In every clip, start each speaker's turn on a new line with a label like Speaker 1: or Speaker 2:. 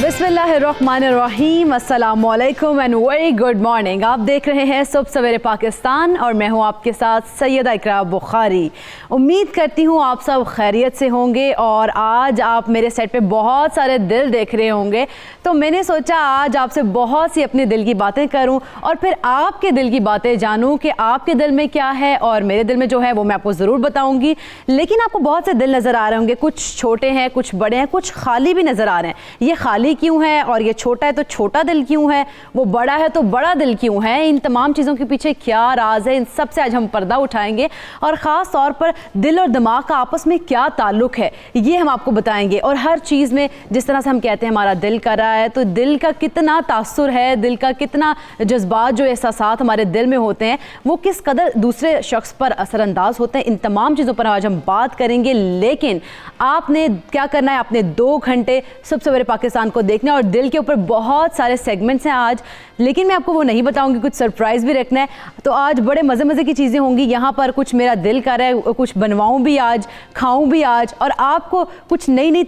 Speaker 1: बिस्मिल्लाहिर्रहमानिर्रहीम, अस्सलामुअलैकुम and very good morning. आप देख रहे हैं सुबह सवेरे पाकिस्तान और मैं हूं आपके साथ सैयदा इकरा बुखारी। उम्मीद करती हूं आप सब खैरियत से होंगे और आज आप मेरे सेट पे बहुत सारे दिल देख रहे होंगे, तो मैंने सोचा आज आपसे बहुत सी अपने दिल की बातें करूं और फिर आपके दिल की बातें जानूं कि आपके दिल में क्या है और मेरे दिल में जो है वो मैं आपको ज़रूर बताऊँगी। लेकिन आपको बहुत से दिल नज़र आ रहे होंगे, कुछ छोटे हैं, कुछ बड़े हैं, कुछ खाली भी नज़र आ रहे हैं। ये खाली क्यों है और ये छोटा है तो छोटा दिल क्यों है, वो बड़ा है तो बड़ा दिल क्यों है, इन तमाम चीज़ों के पीछे क्या राज है, इन सब से आज हम पर्दा उठाएंगे और ख़ास तौर पर दिल और दिमाग का आपस में क्या ताल्लुक़ है ये हम आपको बताएंगे। और हर चीज़ में जिस तरह से हम कहते हैं हमारा दिल कर रहा है, तो दिल का कितना तासुर है, दिल का कितना जज्बात जो एहसासात हमारे दिल में होते हैं वो किस कदर दूसरे शख्स पर असरअंदाज होते हैं, इन तमाम चीज़ों पर आज हम बात करेंगे। लेकिन आपने क्या करना है, आपने 2 घंटे सुबह सवेरे पाकिस्तान को देखना है और दिल के ऊपर बहुत सारे सेगमेंट्स हैं आज, लेकिन मैं आपको वो नहीं बताऊंगी, कुछ सरप्राइज़ भी रखना है। तो आज बड़े मज़े मज़े की चीज़ें होंगी यहाँ पर, कुछ मेरा दिल कर रहा है कुछ बनवाऊँ भी आज, खाऊँ भी आज और आपको कुछ नई नई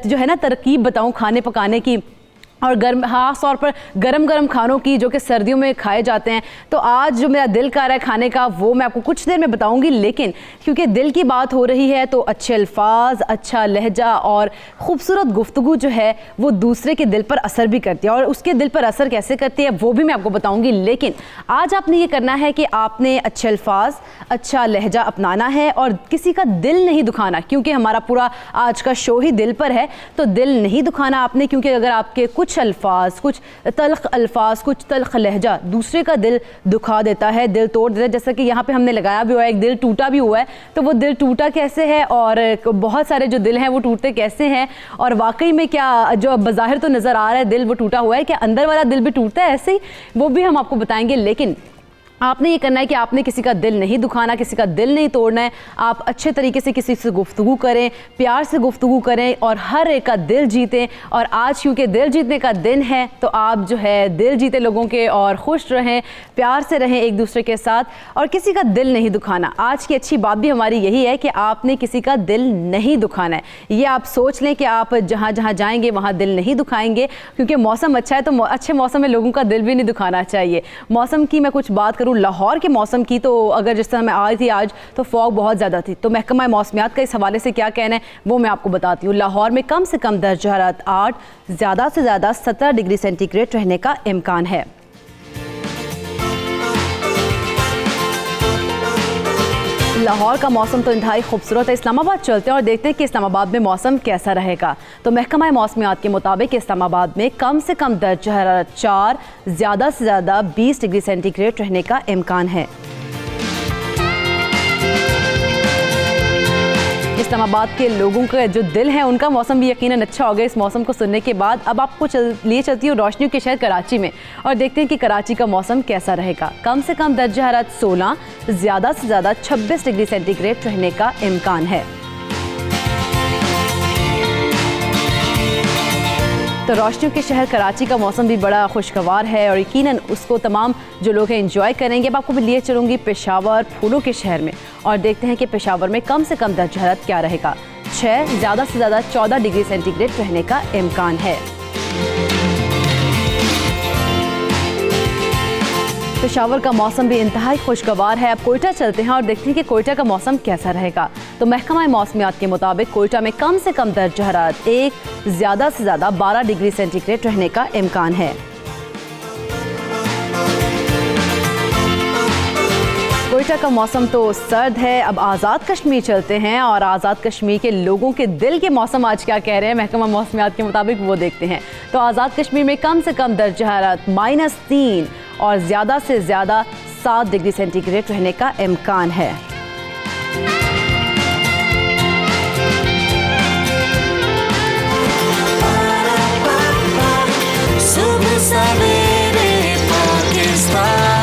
Speaker 1: जो है ना तरकीब बताऊँ खाने पकाने की और गर्म ख़ास तौर पर गरम गरम खानों की जो कि सर्दियों में खाए जाते हैं। तो आज जो मेरा दिल कर रहा है खाने का वो मैं आपको कुछ देर में बताऊंगी, लेकिन क्योंकि दिल की बात हो रही है तो अच्छे अल्फाज, अच्छा लहजा और ख़ूबसूरत गुफ्तगू जो है वो दूसरे के दिल पर असर भी करती है और उसके दिल पर असर कैसे करती है वो भी मैं आपको बताऊँगी। लेकिन आज आपने ये करना है कि आपने अच्छे अल्फाज, अच्छा लहजा अपनाना है और किसी का दिल नहीं दुखाना, क्योंकि हमारा पूरा आज का शो ही दिल पर है। तो दिल नहीं दुखाना आपने, क्योंकि अगर आपके कुछ अल्फाज, कुछ तल्ख अल्फाज, कुछ तल्ख लहजा दूसरे का दिल दुखा देता है, दिल तोड़ देता है। जैसा कि यहाँ पे हमने लगाया भी हुआ है, एक दिल टूटा भी हुआ है, तो वो दिल टूटा कैसे है और बहुत सारे जो दिल हैं वो टूटते कैसे हैं और वाकई में क्या जो बज़ाहिर तो नज़र आ रहा है दिल वो टूटा हुआ है, क्या अंदर वाला दिल भी टूटता है ऐसे ही, वो भी हम आपको बताएंगे। लेकिन आपने ये करना है कि आपने किसी का दिल नहीं दुखाना, किसी का दिल नहीं तोड़ना है। आप अच्छे तरीके से किसी से गुफ्तगू करें, प्यार से गुफ्तगू करें और हर एक का दिल जीतें। और आज क्योंकि दिल जीतने का दिन है तो आप जो है दिल जीते लोगों के और खुश रहें, प्यार से रहें एक दूसरे के साथ और किसी का दिल नहीं दुखाना। आज की अच्छी बात भी हमारी यही है कि आपने किसी का दिल नहीं दुखाना है। ये आप सोच लें कि आप जहाँ जहाँ जाएंगे वहाँ दिल नहीं दुखाएंगे, क्योंकि मौसम अच्छा है तो अच्छे मौसम में लोगों का दिल भी नहीं दुखाना चाहिए। मौसम की मैं कुछ बात लाहौर के मौसम की, तो अगर जिस तरह मैं आई थी आज तो फॉग बहुत ज़्यादा थी, तो महकमा मौसमियात का इस हवाले से क्या कहना है वो मैं आपको बताती हूँ। लाहौर में कम से कम दर्जा हरारत 8, ज़्यादा से ज़्यादा 17 डिग्री सेंटीग्रेड रहने का इम्कान है। लाहौर का मौसम तो इंतहाई खूबसूरत है। इस्लामाबाद चलते हैं और देखते हैं कि इस्लामाबाद में मौसम कैसा रहेगा। तो महकमा मौसमियात के मुताबिक इस्लामाबाद में कम से कम दर्जा हरारत 4, ज़्यादा से ज़्यादा 20 डिग्री सेंटीग्रेड रहने का इम्कान है। इस्लामाबाद के लोगों का जो दिल है उनका मौसम भी यकीनन अच्छा हो गया इस मौसम को सुनने के बाद। अब आपको लिए चलती हूँ रोशनियों के शहर कराची में और देखते हैं कि कराची का मौसम कैसा रहेगा। कम से कम दर्जा हरारत 16, ज़्यादा से ज़्यादा 26 डिग्री सेंटीग्रेड रहने का इम्कान है। तो रोशनियों के शहर कराची का मौसम भी बड़ा खुशगवार है और यकीनन उसको तमाम जो लोग हैं एंजॉय करेंगे। अब आपको भी लिए चलूँगी पेशावर फूलों के शहर में और देखते हैं कि पेशावर में कम से कम दर्जा हरारत क्या रहेगा। 6, ज़्यादा से ज़्यादा 14 डिग्री सेंटीग्रेड रहने का इम्कान है। पेशावर का मौसम भी इंतहाई खुशगवार है। अब कोयटा चलते हैं और देखते हैं कि कोयटा का मौसम कैसा रहेगा। तो महकमा मौसमियात के मुताबिक कोयटा में कम से कम दर्जा हरारत 1, ज़्यादा से ज़्यादा 12 डिग्री सेंटीग्रेड रहने का इम्कान है। कोयटा का मौसम तो सर्द है। अब आज़ाद कश्मीर चलते हैं और आज़ाद कश्मीर के लोगों के दिल के मौसम आज क्या कह रहे हैं महकमा मौसमियात के मुताबिक वो देखते हैं। तो आज़ाद कश्मीर में कम से कम दर्जा हरारत -3 और ज़्यादा से ज़्यादा 7 डिग्री सेंटीग्रेड रहने का इम्कान है।
Speaker 2: सुबह सवेरे पाकिस्तान।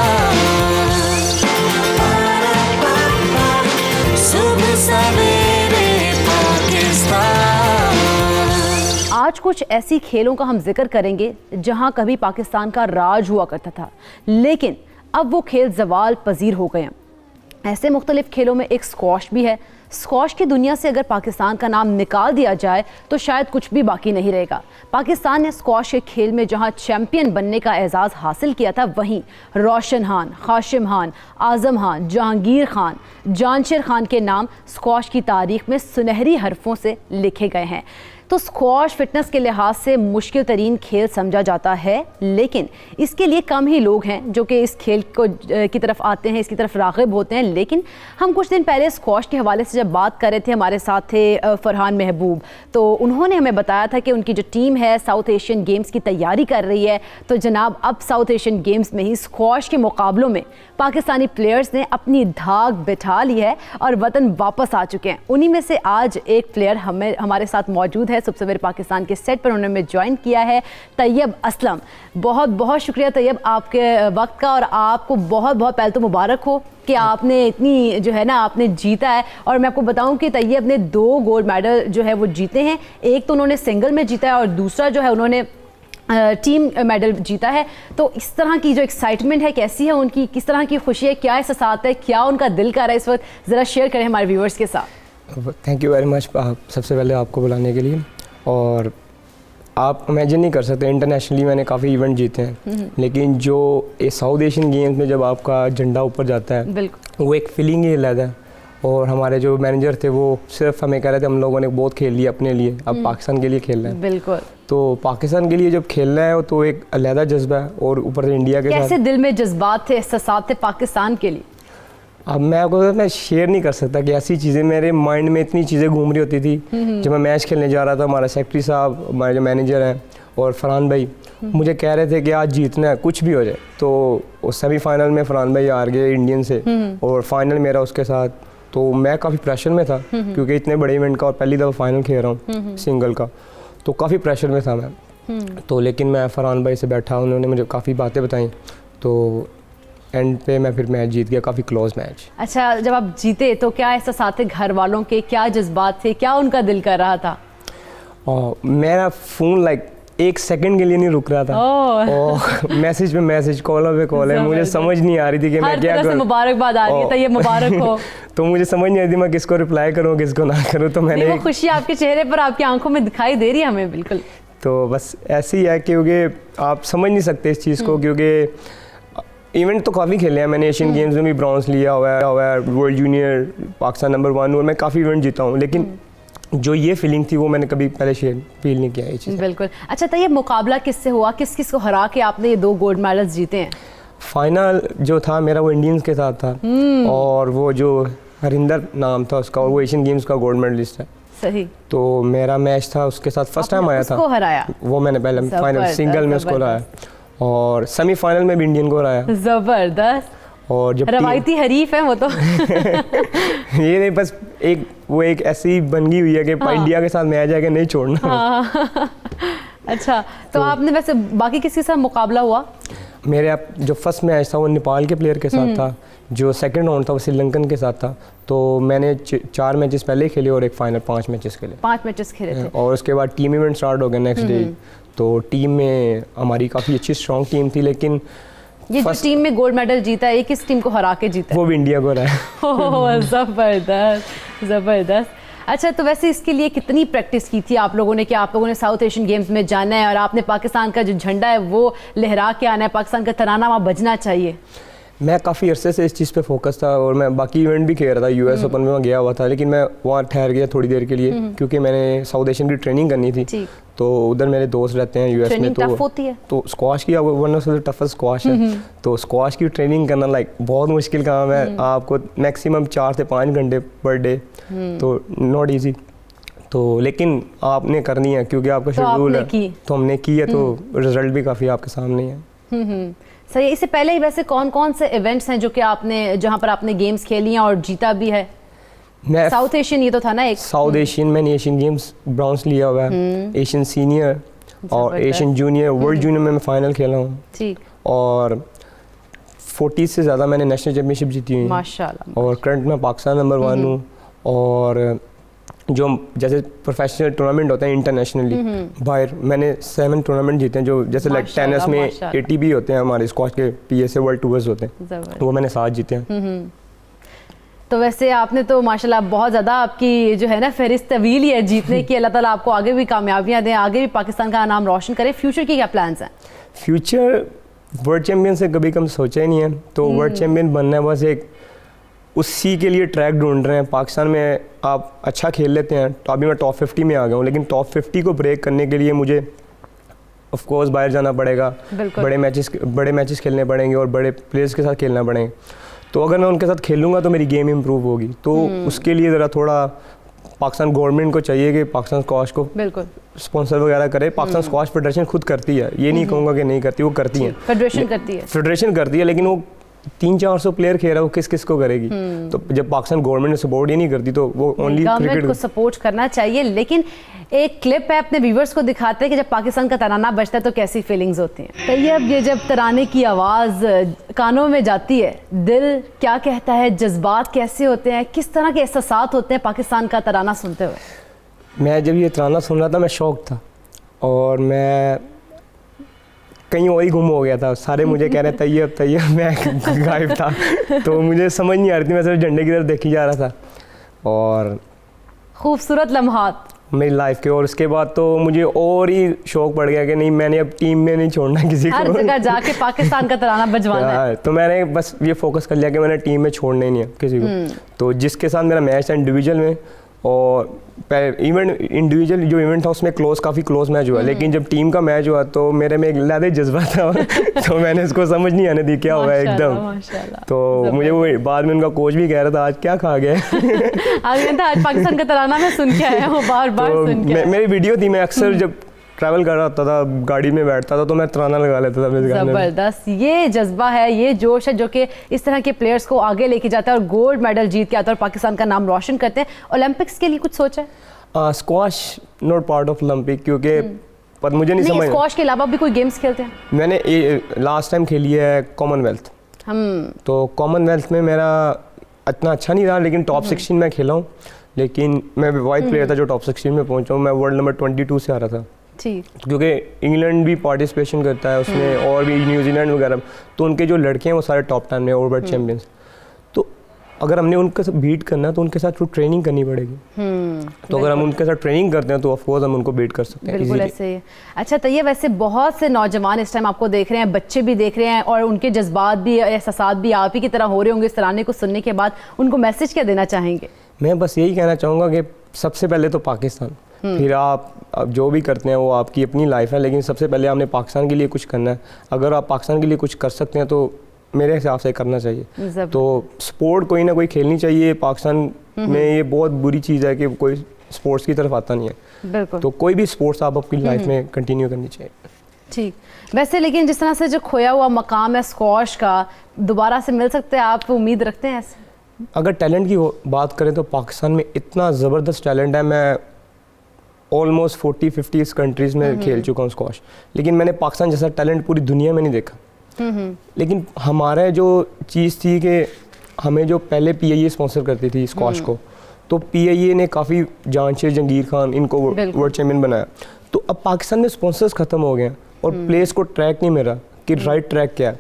Speaker 1: आज कुछ ऐसी खेलों का हम जिक्र करेंगे जहां कभी पाकिस्तान का राज हुआ करता था, लेकिन अब वो खेल ज़वाल पजीर हो गए हैं। ऐसे मुख्तलिफ खेलों में एक स्क्वॉश भी है। स्क्वॉश की दुनिया से अगर पाकिस्तान का नाम निकाल दिया जाए तो शायद कुछ भी बाकी नहीं रहेगा। पाकिस्तान ने स्क्वॉश के खेल में जहां चैंपियन बनने का एजाज़ हासिल किया था, वहीं रोशन खान, हाशिम खान, आज़म खान, जहांगीर खान, जानशेर खान के नाम स्क्वॉश की तारीख में सुनहरी हरफों से लिखे गए हैं। तो स्क्वॉश फिटनेस के लिहाज से मुश्किल तरीन खेल समझा जाता है, लेकिन इसके लिए कम ही लोग हैं जो कि इस खेल को की तरफ आते हैं, इसकी तरफ राग़िब होते हैं। लेकिन हम कुछ दिन पहले स्क्वॉश के हवाले से जब बात कर रहे थे, हमारे साथ थे फरहान महबूब, तो उन्होंने हमें बताया था कि उनकी जो टीम है साउथ एशियन गेम्स की तैयारी कर रही है। तो जनाब, अब साउथ एशियन गेम्स में ही स्क्वॉश के मुकाबलों में पाकिस्तानी प्लेयर्स ने अपनी धाक बिठा ली है और वतन वापस आ चुके हैं। उन्हीं में से आज एक प्लेयर हमारे साथ मौजूद है। सुबह सवेरे पाकिस्तान के सेट पर उन्होंने ज्वाइन किया है, तैयब असलम। बहुत बहुत शुक्रिया तैयब आपके वक्त का, और आपको बहुत बहुत पहले तो मुबारक हो कि आपने इतनी जो है ना आपने जीता है। और मैं आपको बताऊं कि तैयब ने 2 गोल्ड मेडल जो है वो जीते हैं। एक तो उन्होंने सिंगल में जीता है और दूसरा जो है उन्होंने टीम मेडल जीता है। तो इस तरह की जो एक्साइटमेंट है कैसी है उनकी, किस तरह की खुशी है, क्या एहसास है, क्या उनका दिल कर रहा है इस वक्त, ज़रा शेयर करें हमारे व्यूअर्स के साथ।
Speaker 2: थैंक यू वेरी मच सबसे पहले आपको बुलाने के लिए। और आप इमेजिन नहीं कर सकते, इंटरनेशनली मैंने काफ़ी इवेंट जीते हैं, लेकिन जो साउथ एशियन गेम्स में जब आपका झंडा ऊपर जाता है, बिल्कुल वो एक फीलिंग ही अलग है। और हमारे जो मैनेजर थे वो सिर्फ हमें कह रहे थे हम लोगों ने बहुत खेल लिया अपने लिए, अब पाकिस्तान के लिए खेलना है।
Speaker 1: बिल्कुल।
Speaker 2: तो पाकिस्तान के लिए जब खेलना है तो एक अलग जज्बा है, और ऊपर से इंडिया के साथ
Speaker 1: कैसे दिल में जज्बात थे, एहसास थे पाकिस्तान के लिए?
Speaker 2: अब मैं शेयर नहीं कर सकता कि ऐसी चीज़ें मेरे माइंड में इतनी चीज़ें घूम रही होती थी। जब मैं मैच खेलने जा रहा था, हमारा सेक्रेटरी साहब, हमारे जो मैनेजर हैं और फरहान भाई मुझे कह रहे थे कि आज जीतना है, कुछ भी हो जाए। तो उस सेमीफाइनल में फरहान भाई हार गए इंडियन से, और फाइनल मेरा उसके साथ। तो मैं काफ़ी प्रेशर में था क्योंकि इतने बड़े इवेंट का और पहली दफ़ा फाइनल खेल रहा हूँ सिंगल का, तो काफ़ी प्रेशर में था मैं। तो लेकिन मैं फरहान भाई से बैठा, उन्होंने मुझे काफ़ी बातें बताई, तो एंड पे मैं फिर मैच जीत गया, काफ़ी क्लोज मैच।
Speaker 1: अच्छा, जब आप जीते तो क्या एहसास थे घर वालों के, क्या जज्बात थे, क्या उनका दिल कर रहा था?
Speaker 2: मेरा फ़ोन एक सेकंड के लिए नहीं रुक रहा था, और मैसेज पे मैसेज, कॉल पे कॉल है, मुझे समझ नहीं आ रही थी कि मैं क्या करूं।
Speaker 1: मुबारकबाद आ रही है, तो ये मुबारक हो।
Speaker 2: तो मुझे समझ नहीं आ रही थी मैं किसको रिप्लाई करूं, किसको ना करूं। तो मैंने
Speaker 1: वो खुशी आपके चेहरे पर, आपकी आंखों में दिखाई दे रही है हमें, बिल्कुल।
Speaker 2: तो बस ऐसे ही है, क्योंकि आप समझ नहीं सकते इस चीज़ को, क्योंकि इवेंट तो काफ़ी खेले हैं मैंने, एशियन गेम्स में भी ब्रॉन्ज लिया हुआ है, वर्ल्ड जूनियर पाकिस्तान नंबर 1, और मैं काफ़ी इवेंट जीता हूँ, लेकिन जो ये फीलिंग थी वो मैंने कभी पहले फील नहीं किया ये चीज़।
Speaker 1: बिल्कुल। अच्छा, तो ये मुकाबला किससे हुआ, किस किस को हरा के आपने ये 2 गोल्ड मेडल्स जीते हैं?
Speaker 2: फाइनल जो था मेरा वो इंडियंस के साथ था, और वो जो हरिंदर नाम था उसका, और वो एशियन गेम्स का गोल्ड मेडलिस्ट है।
Speaker 1: सही।
Speaker 2: तो मेरा मैच था उसके साथ, फर्स्ट टाइम आया था,
Speaker 1: हराया
Speaker 2: वो मैंने पहले फाइनल सिंगल में उसको हराया, और सेमीफाइनल में भी इंडियन को हराया।
Speaker 1: जबरदस्त।
Speaker 2: और जब
Speaker 1: रवायती हरीफ है वो तो।
Speaker 2: ये नहीं, बस एक ऐसी बन गई हुई है कि इंडिया के साथ मैच आके नहीं छोड़ना।
Speaker 1: अच्छा, तो आपने वैसे बाकी किसी के साथ मुकाबला हुआ?
Speaker 2: मेरे जो फर्स्ट मैच था वो नेपाल के प्लेयर के साथ था, जो सेकंड राउंड था वो श्रीलंकन के साथ था। तो मैंने 4 मैचेस पहले खेले और एक फाइनल 5 मैचेस खेले।
Speaker 1: 5 मैचेस खेले थे।
Speaker 2: और उसके बाद टीम इवेंट स्टार्ट हो गया नेक्स्ट डे। तो टीम में हमारी काफ़ी अच्छी स्ट्रॉन्ग टीम थी, लेकिन
Speaker 1: ये जो टीम में गोल्ड मेडल जीता है, किस टीम को हरा के जीता है?
Speaker 2: वो भी इंडिया को हराया।
Speaker 1: ज़बरदस्त, ज़बरदस्त। अच्छा, तो वैसे इसके लिए कितनी प्रैक्टिस की थी आप लोगों ने, कि आप लोगों ने साउथ एशियन गेम्स में जाना है और आपने पाकिस्तान का जो झंडा है वो लहरा के आना है, पाकिस्तान का तराना वहाँ बजना चाहिए?
Speaker 2: मैं काफ़ी अरसे से इस चीज़ पे फोकस था, और मैं बाकी इवेंट भी खेल रहा था, यूएस ओपन में मैं गया हुआ था, लेकिन मैं वहाँ ठहर गया थोड़ी देर के लिए, क्योंकि मैंने साउथ एशियन की ट्रेनिंग करनी थी। तो उधर मेरे दोस्त रहते हैं यूएस में, तो स्क्वाश की one of the toughest squash है, तो स्क्वाश की ट्रेनिंग करना बहुत मुश्किल काम है। आपको मैक्सिमम 4 से 5 घंटे पर डे, तो नॉट ईजी। तो लेकिन आपने करनी है क्योंकि आपका शेड्यूल है, तो हमने की है, तो रिजल्ट भी काफ़ी आपके सामने है।
Speaker 1: सही। इससे पहले ही वैसे कौन कौन से इवेंट्स हैं जो कि आपने, जहां पर आपने गेम्स खेली हैं और जीता भी है? साउथ एशियन ये तो था ना एक? साउथ
Speaker 2: एशियन मैंने एशियन गेम्स ब्रॉन्ज लिया हुआ है, एशियन सीनियर और एशियन जूनियर, वर्ल्ड जूनियर में मैं फाइनल खेला हूँ, और 40 से ज़्यादा मैंने नेशनल चैम्पियनशिप जीती हुई है माशाल्लाह। और करंट में पाकिस्तान नंबर 1 हूँ, और जो जैसे प्रोफेशनल टूर्नामेंट होते हैं इंटरनेशनली बाहर, मैंने 7 टूर्नामेंट जीते हैं, जो जैसे लाइक टेनिस में ATP होते हैं हमारे, स्क्वाश के PSA वर्ल्ड टूर्स होते हैं, वो मैंने 7 जीते हैं।
Speaker 1: तो वैसे आपने तो माशाल्लाह बहुत ज़्यादा आपकी जो है ना फहरिस्त तवील ही है जीतने की। अल्लाह ताला आपको आगे भी कामयाबियाँ दें, आगे भी पाकिस्तान का नाम रोशन करें। फ्यूचर की क्या प्लान्स हैं?
Speaker 2: फ्यूचर वर्ल्ड चैम्पियन से कभी कम सोचा ही नहीं है, तो वर्ल्ड चैम्पियन बनना है, बस एक उसी के लिए ट्रैक ढूंढ रहे हैं। पाकिस्तान में आप अच्छा खेल लेते हैं, तो अभी मैं टॉप 50 में आ गया हूँ, लेकिन टॉप 50 को ब्रेक करने के लिए मुझे ऑफ कोर्स बाहर जाना पड़ेगा, बड़े मैचेस खेलने पड़ेंगे और बड़े प्लेयर्स के साथ खेलना पड़ेंगे। तो अगर मैं उनके साथ खेलूँगा तो मेरी गेम इंप्रूव होगी, तो उसके लिए ज़रा थोड़ा पाकिस्तान गवर्नमेंट को चाहिए कि पाकिस्तान स्क्वाश को स्पॉन्सर वगैरह करे। पाकिस्तान स्क्वाश फेडरेशन खुद करती है, ये नहीं कहूँगा कि नहीं करती, वो करती है, फेडरेशन करती है, लेकिन वो 300-400 प्लेयर खेल रहा है, वो किस किस को करेगी? तो जब पाकिस्तान गवर्नमेंट सपोर्ट ही नहीं करती तो वो ओनली
Speaker 1: गवर्नमेंट को सपोर्ट करना चाहिए। लेकिन एक क्लिप है अपने व्यूवर्स को दिखाते हैं कि जब पाकिस्तान का तराना बजता है तो कैसी फीलिंग्स होती हैं। तैयब, ये जब तराने की आवाज़ कानों में जाती है, दिल क्या कहता है, जज्बात कैसे होते हैं, किस तरह के एहसासात होते हैं पाकिस्तान का तराना सुनते हुए?
Speaker 2: मैं जब ये तराना सुन रहा था मैं शौक था, और मैं कहीं और ही गुम हो गया था। सारे मुझे कह रहे तैयब तैयब, मैं गायब था, तो मुझे समझ नहीं आ रही थी, मैं सिर्फ झंडे की तरफ देखी जा रहा था। और
Speaker 1: खूबसूरत लम्हात
Speaker 2: मेरी लाइफ के, और उसके बाद तो मुझे और ही शौक पड़ गया कि नहीं, मैंने अब टीम में नहीं छोड़ना किसी को,
Speaker 1: हर जगह जाके पाकिस्तान का तराना बजवाना है।
Speaker 2: तो मैंने बस ये फोकस कर लिया कि मैंने टीम में छोड़ना ही नहीं है किसी को। तो जिसके साथ मेरा मैच था इंडिविजुअल में, और इवेंट इंडिविजुअल जो इवेंट था उसमें काफ़ी क्लोज मैच हुआ, लेकिन जब टीम का मैच हुआ तो मेरे में एक ज़्यादा जज्बा था तो मैंने इसको समझ नहीं आने दी क्या हुआ है एकदम। तो मुझे वो बाद में उनका कोच भी कह रहा था आज क्या खा गया
Speaker 1: आज पाकिस्तान का तराना मैं सुन के आया हूँ, बार सुन के।
Speaker 2: मेरी वीडियो थी, मैं अक्सर जब ट्रैवल कर रहा होता था, गाड़ी में बैठता था, तो मैं तराना लगा लेता था मेरे गाने में।
Speaker 1: ज़बरदस्त, ये जज्बा है, ये जोश है जो कि इस तरह के प्लेयर्स को आगे लेके जाता है और गोल्ड मेडल जीत के आता है और पाकिस्तान का नाम रोशन करते हैं। ओलंपिक्स के लिए कुछ सोचा है?
Speaker 2: Squash not part of Olympic, क्योंकि पर मुझे नहीं समझ।
Speaker 1: स्क्वाश के अलावा भी कोई गेम्स खेलते हैं?
Speaker 2: मैंने लास्ट टाइम खेली है कॉमनवेल्थ, तो कॉमनवेल्थ में मेरा इतना अच्छा नहीं रहा, लेकिन टॉप 16 में खेला हूँ, लेकिन मैं वाइड प्लेयर था जो टॉप 16 में पहुँचा हूँ। मैं वर्ल्ड नंबर 22 से आ रहा था, क्योंकि इंग्लैंड भी पार्टिसिपेशन करता है उसमें, और भी न्यूजीलैंड वगैरह, तो उनके जो लड़के हैं वो सारे टॉप 10 में और वर्ल्ड चैंपियंस। तो अगर हमने उनके साथ बीट करना है तो उनके साथ तो ट्रेनिंग करनी पड़ेगी। तो अगर हम उनके साथ ट्रेनिंग करते हैं तो ऑफ कोर्स हम उनको बीट कर सकते हैं।
Speaker 1: बिल्कुल ऐसे ही। अच्छा, तो ये वैसे बहुत से नौजवान इस टाइम आपको देख रहे हैं, बच्चे भी देख रहे हैं, और उनके जज्बात भी, एहसासात भी आप ही की तरह हो रहे होंगे इस तराने को सुनने के बाद। उनको मैसेज क्या देना चाहेंगे?
Speaker 2: मैं बस यही कहना चाहूँगा कि सबसे पहले तो पाकिस्तान, फिर आप जो भी करते हैं वो आपकी अपनी लाइफ है, लेकिन सबसे पहले आपने पाकिस्तान के लिए कुछ करना है। अगर आप पाकिस्तान के लिए कुछ कर सकते हैं तो मेरे हिसाब से करना चाहिए। तो स्पोर्ट कोई ना कोई खेलनी चाहिए। पाकिस्तान में ये बहुत बुरी चीज़ है कि कोई स्पोर्ट्स की तरफ आता नहीं है, तो कोई भी स्पोर्ट्स आप अपनी लाइफ में कंटिन्यू करनी चाहिए।
Speaker 1: ठीक, वैसे लेकिन जिस तरह से जो खोया हुआ मकाम है स्क्वाश का, दोबारा से मिल सकते हैं, आप उम्मीद रखते हैं ऐसे?
Speaker 2: अगर टैलेंट की बात करें तो पाकिस्तान में इतना ज़बरदस्त टैलेंट है। मैं ऑलमोस्ट 40-50 कंट्रीज़ में खेल चुका हूँ स्क्वाश, लेकिन मैंने पाकिस्तान जैसा टैलेंट पूरी दुनिया में नहीं देखा। लेकिन हमारा जो चीज़ थी कि हमें जो पहले PIA स्पॉन्सर करती थी स्क्वाश को, तो PIA ने काफ़ी जांशेर, जंगीर खान, इनको वर्ल्ड चैम्पियन बनाया। तो अब पाकिस्तान में स्पॉन्सर्स ख़त्म हो गए और प्लेयर्स को ट्रैक नहीं मिल रहा कि राइट ट्रैक क्या है।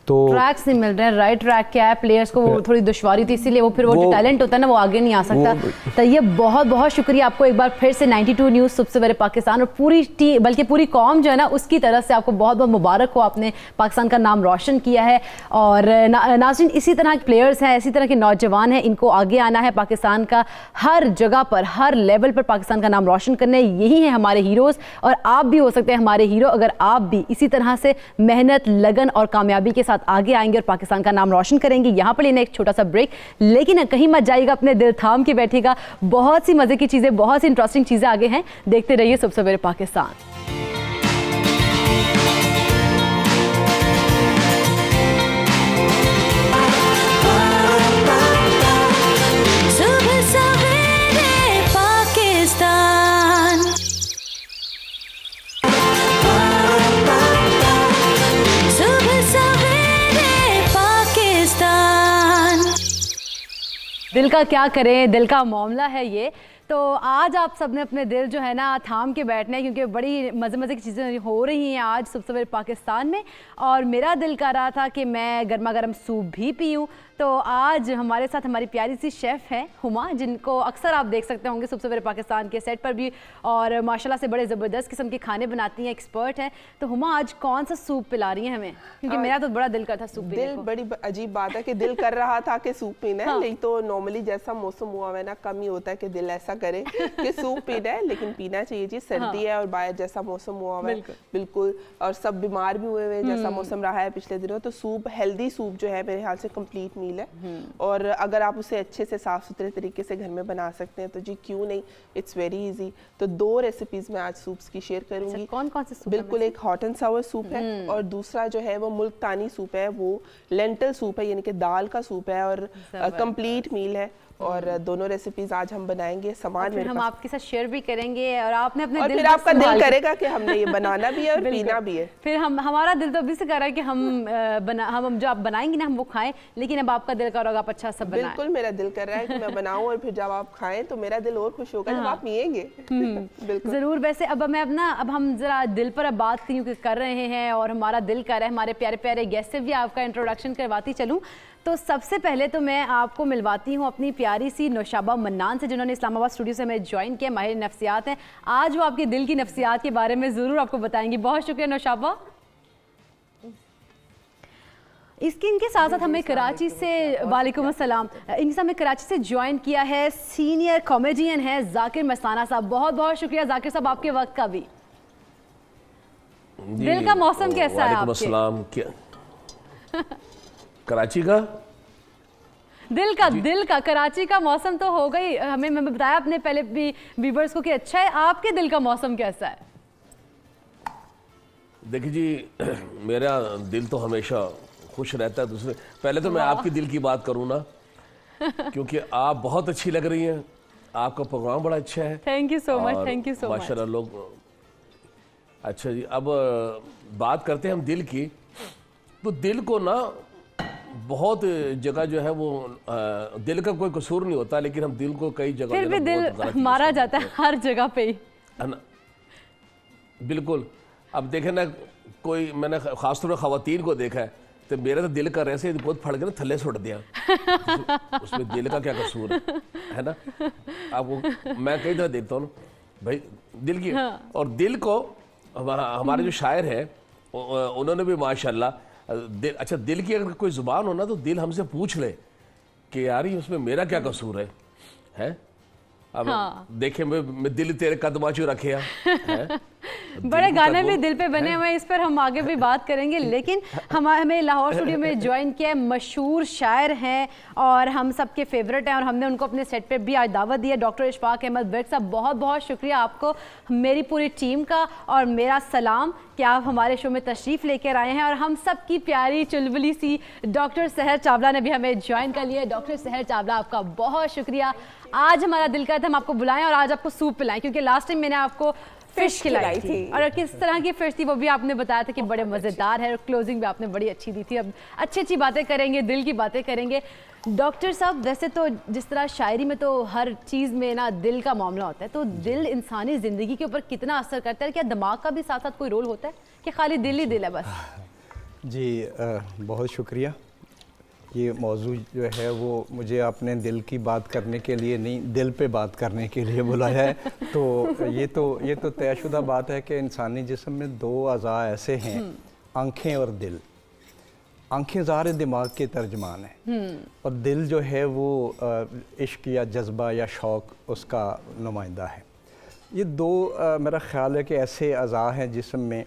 Speaker 2: तो
Speaker 1: ट्रैक्स नहीं मिल रहे हैं, राइट ट्रैक क्या है, प्लेयर्स को वो थोड़ी दुश्वारी थी, इसीलिए वो फिर वो जो टैलेंट होता है ना वो आगे नहीं आ सकता। तो ये बहुत बहुत शुक्रिया आपको एक बार फिर से 92 न्यूज़ सुबह सवेरे पाकिस्तान और पूरी टीम, बल्कि पूरी कौम जो है ना उसकी तरफ से आपको बहुत बहुत मुबारक हो, आपने पाकिस्तान का नाम रोशन किया है। और नाज़रीन, इसी तरह के प्लेयर्स हैं, इसी तरह के नौजवान हैं, इनको आगे आना है, पाकिस्तान का हर जगह पर, हर लेवल पर पाकिस्तान का नाम रोशन करने, यही है हमारे हीरोज़। और आप भी हो सकते हैं हमारे हीरो अगर आप भी इसी तरह से मेहनत, लगन और कामयाबी के साथ आगे आएंगे और पाकिस्तान का नाम रोशन करेंगे। यहाँ पर लेना एक छोटा सा ब्रेक, लेकिन कहीं मत जाइएगा, अपने दिल थाम के बैठिएगा। बहुत सी मजे की चीजें, बहुत सी इंटरेस्टिंग चीजें आगे हैं, देखते रहिए सुबह सवेरे पाकिस्तान। दिल का क्या करें, दिल का मामला है ये। तो आज आप सबने अपने दिल जो है ना थाम के बैठना है, क्योंकि बड़ी मज़े मज़े की चीज़ें हो रही हैं आज सुबह सवेरे पाकिस्तान में। और मेरा दिल कर रहा था कि मैं गर्मा गर्म सूप भी पीऊँ। तो आज हमारे साथ हमारी प्यारी सी शेफ़ है हुमा, जिनको अक्सर आप देख सकते होंगे सुबह सवेरे पाकिस्तान के सेट पर भी, और माशाल्लाह से बड़े ज़बरदस्त किस्म के खाने बनाती हैं, एक्सपर्ट हैं। तो हुमा आज कौन सा सूप पिला रही हैं हमें, क्योंकि मेरा तो बड़ा दिल करता सूप पीने को।
Speaker 3: बड़ी अजीब बात है कि दिल कर रहा था कि सूप पीना है, नहीं तो नॉर्मली जैसा मौसम हुआ है ना, कम ही होता है कि दिल ऐसा करे कि सूप पीना है, लेकिन पीना चाहिए जी। सर्दी है और बाहर जैसा मौसम हुआ है बिल्कुल, और सब बीमार भी हुए हैं जैसा मौसम रहा है पिछले दिनों। तो सूप, हेल्दी सूप जो है मेरे ख्याल से कंप्लीट मील है, और अगर आप उसे अच्छे से साफ सुथरे तरीके से घर में बना सकते हैं तो जी क्यों नहीं, इट्स वेरी इजी। तो 2 रेसिपीज मैं आज सूप्स की शेयर करूंगी।
Speaker 1: कौन कौन से सूप?
Speaker 3: बिल्कुल, एक हॉट एंड सावर सूप है और दूसरा जो है वो मुल्तानी सूप है, वो लेंटल सूप है, यानी कि दाल का सूप है और कंप्लीट मील है। और दोनों रेसिपीज आज हम बनाएंगे। सामान
Speaker 1: फिर हम आपके साथ शेयर भी करेंगे और आपने अपने
Speaker 3: और
Speaker 1: दिल
Speaker 3: फिर आपका दिल करेगा कि हमने ये बनाना भी है और पीना भी है।
Speaker 1: फिर हमारा दिल तो अभी से कर रहा है कि हम जो आप बनाएंगे ना हम वो खाएं, लेकिन अब आपका दिल कर रहा होगा आप अच्छा सब बनाएं।
Speaker 3: बिल्कुल, मेरा दिल कर रहा है कि मैं बनाऊं और फिर जब आप खाएं तो मेरा दिल और खुश होगा जब आप पिएंगे। बिल्कुल
Speaker 1: जरूर। वैसे अब हम जरा दिल पर अब बात कर रहे हैं और हमारा दिल कर रहा है, हमारे प्यारे प्यारे गेस्ट से भी आपका इंट्रोडक्शन करवाती चलूं। तो सबसे पहले तो मैं आपको मिलवाती हूँ अपनी प्यारी सी नौशाबा मन्नान से, जिन्होंने इस्लामाबाद स्टूडियो से हमें ज्वाइन किया, माहिर नफ्सियात हैं। आज वो आपके दिल की नफ्सियात के बारे में ज़रूर आपको बताएंगी। बहुत शुक्रिया नौशाबा। इनके साथ साथ हमें कराची से, वालेकुम अस्सलाम, इनके साथ हमें कराची से ज्वाइन किया है सीनियर कॉमेडियन है जाकिर मस्ताना साहब। बहुत बहुत शुक्रिया जाकिर साहब आपके वक्त का भी। दिल का मौसम कैसा है आपके?
Speaker 4: कराची का
Speaker 1: दिल का कराची का मौसम तो हो गई, मैं बताया अपने पहले भी व्यूअर्स को कि अच्छा है। आपके दिल का मौसम कैसा है?
Speaker 4: देखिए जी, मेरा दिल तो हमेशा खुश रहता है। दूसरे पहले तो मैं आपकी दिल की बात करूं ना, क्योंकि आप बहुत अच्छी लग रही हैं, आपका प्रोग्राम बड़ा अच्छा है।
Speaker 1: Thank you so much, thank you so much
Speaker 4: माशाल्लाह लोग। अच्छा जी, अब बात करते हैं हम दिल की। तो दिल को ना बहुत जगह जो है वो दिल का कोई कसूर नहीं होता, लेकिन हम दिल को कई जगह
Speaker 1: फिर भी दिल मारा जाता है हर जगह पे ही,
Speaker 4: है ना। बिल्कुल। अब देखें ना, कोई मैंने खासतौर पर खवातीन को देखा है तो मेरा तो दिल कर रहे से बहुत फट के ना थल्ले सुट दिया। उसमें दिल का क्या कसूर है ना। आपको मैं कई तरह देखता हूँ भाई दिल की। और दिल को हमारे जो शायर है उन्होंने भी माशाल्लाह अच्छा, दिल की अगर कोई जुबान हो ना तो दिल हमसे पूछ ले कि यार ये उसमें मेरा क्या कसूर है? अब देखें मैं दिल तेरे कदमाचू रखे है।
Speaker 1: बड़े गाने भी दिल पे बने हुए हैं, इस पर हम आगे भी बात करेंगे। लेकिन हमें लाहौर स्टूडियो में ज्वाइन किया है, मशहूर शायर हैं और हम सबके फेवरेट हैं, और हमने उनको अपने सेट पे भी आज दावत दी है। डॉक्टर इशफाक अहमद विर्क साहब, बहुत बहुत शुक्रिया आपको, मेरी पूरी टीम का, और मेरा सलाम कि आप हमारे शो में तशरीफ़ लेकर आए हैं। और हम सब की प्यारी चुलबुली सी डॉक्टर सहर चावला ने भी हमें ज्वाइन कर लिया है। डॉक्टर सहर चावला, आपका बहुत शुक्रिया। आज हमारा दिल का था हम आपको बुलाएं और आज आपको सूप पिलाएं, क्योंकि लास्ट टाइम मैंने आपको फिश खिलाई थी, और किस तरह की फिश थी वो भी आपने बताया था कि बड़े मज़ेदार है, और क्लोजिंग भी आपने बड़ी अच्छी दी थी। अब अच्छी अच्छी बातें करेंगे, दिल की बातें करेंगे। डॉक्टर साहब, वैसे तो जिस तरह शायरी में तो हर चीज़ में ना दिल का मामला होता है, तो दिल इंसानी ज़िंदगी के ऊपर कितना असर करता है? क्या दिमाग का भी साथ साथ कोई रोल होता है कि खाली दिल ही दिल है बस?
Speaker 5: जी बहुत शुक्रिया। ये मौजू जो है वो मुझे अपने दिल की बात करने के लिए नहीं, दिल पे बात करने के लिए बुलाया है। तो ये तो तयशुदा बात है कि इंसानी जिस्म में 2 अज़ा ऐसे हैं, आँखें और दिल। आँखें ज़ाहिर दिमाग के तर्जमान है, और दिल जो है वो इश्क या जज्बा या शौक़ उसका नुमाइंदा है। ये 2 मेरा ख़्याल है कि ऐसे अज़ा हैं जिस्म में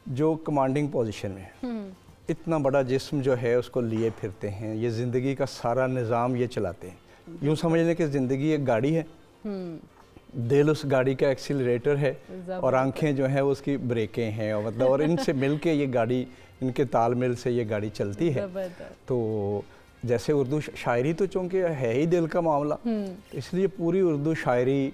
Speaker 5: जो कमांडिंग पोजीशन में है। इतना बड़ा जिस्म जो है उसको लिए फिरते हैं, ये ज़िंदगी का सारा निज़ाम ये चलाते हैं। यूँ समझ लें कि ज़िंदगी एक गाड़ी है, दिल उस गाड़ी का एक्सीलरेटर है और आंखें जो हैं उसकी ब्रेकें हैं, और मतलब और इनसे मिल के ये गाड़ी, इनके तालमेल से ये गाड़ी चलती है। तो जैसे उर्दू शायरी तो चूँकि है ही दिल का मामला, इसलिए पूरी उर्दू शायरी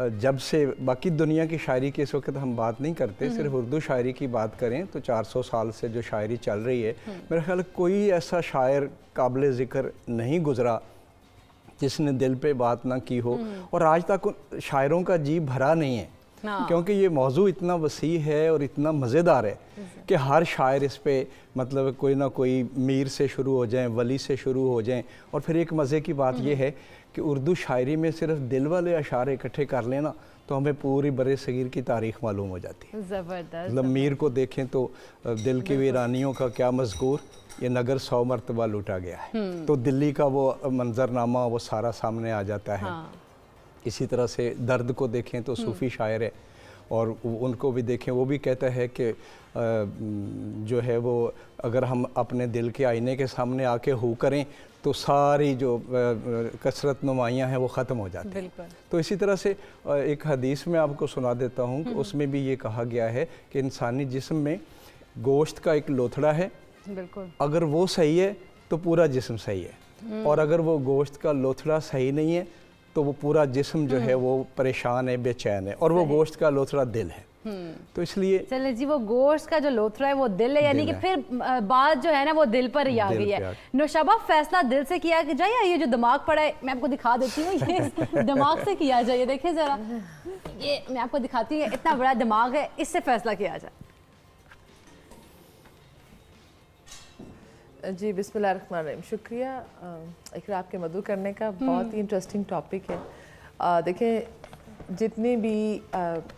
Speaker 5: जब से, बाकी दुनिया की शायरी की इस वक्त हम बात नहीं करते, सिर्फ उर्दू शायरी की बात करें तो 400 साल से जो शायरी चल रही है, मेरा ख्याल कोई ऐसा शायर काबिल ज़िक्र नहीं गुज़रा जिसने दिल पे बात ना की हो। और आज तक शायरों का जी भरा नहीं है, क्योंकि ये मौजू इतना वसी है और इतना मज़ेदार है कि हर शायर इस पे मतलब कोई ना कोई मीर से शुरू हो जाएं, वली से शुरू हो जाएं। और फिर एक मज़े की बात ये है कि उर्दू शायरी में सिर्फ दिल वाले अशार इकट्ठे कर लेना तो हमें पूरी बरे सगीर की तारीख़ मालूम हो जाती है।
Speaker 1: ज़बरदस्त।
Speaker 5: मतलब मीर को देखें तो दिल की वीरानियों का क्या मज़कूर, ये नगर 100 मरतबा लूटा गया है, तो दिल्ली का वो मंजरनामा वो सारा सामने आ जाता है। इसी तरह से दर्द को देखें तो सूफ़ी शायर है और उनको भी देखें, वो भी कहता है कि जो है वो अगर हम अपने दिल के आईने के सामने आके हू करें तो सारी जो कसरत नुमाइयाँ हैं वो ख़त्म हो जाती हैं। तो इसी तरह से एक हदीस में आपको सुना देता हूँ कि उसमें भी ये कहा गया है कि इंसानी जिस्म में गोश्त का एक लोथड़ा है, अगर वो सही है तो पूरा जिस्म सही है, और अगर वो गोश्त का लोथड़ा सही नहीं है तो वो पूरा जिस्म जो है वो परेशान है, बेचैन है, और वो गोश्त का लोथड़ा दिल है। तो इसलिए
Speaker 1: चले जी, वो गोश्त का जो लोथड़ा है वो दिल है, यानी कि फिर बात जो है ना वो दिल पर ही आ गई है। नौशाबा, फैसला दिल से किया जाए या ये जो दिमाग पड़ा है, मैं आपको दिखा देती हूँ, ये दिमाग से किया जाए। देखिए ज़रा, ये मैं आपको दिखाती हूँ, इतना बड़ा दिमाग है, इससे फैसला किया जाए।
Speaker 6: जी बिस्मिल्लाहिर्रहमानिर्रहीम, शुक्रिया इकरा आपके मदू करने का, बहुत ही इंटरेस्टिंग टॉपिक है। देखें, जितनी भी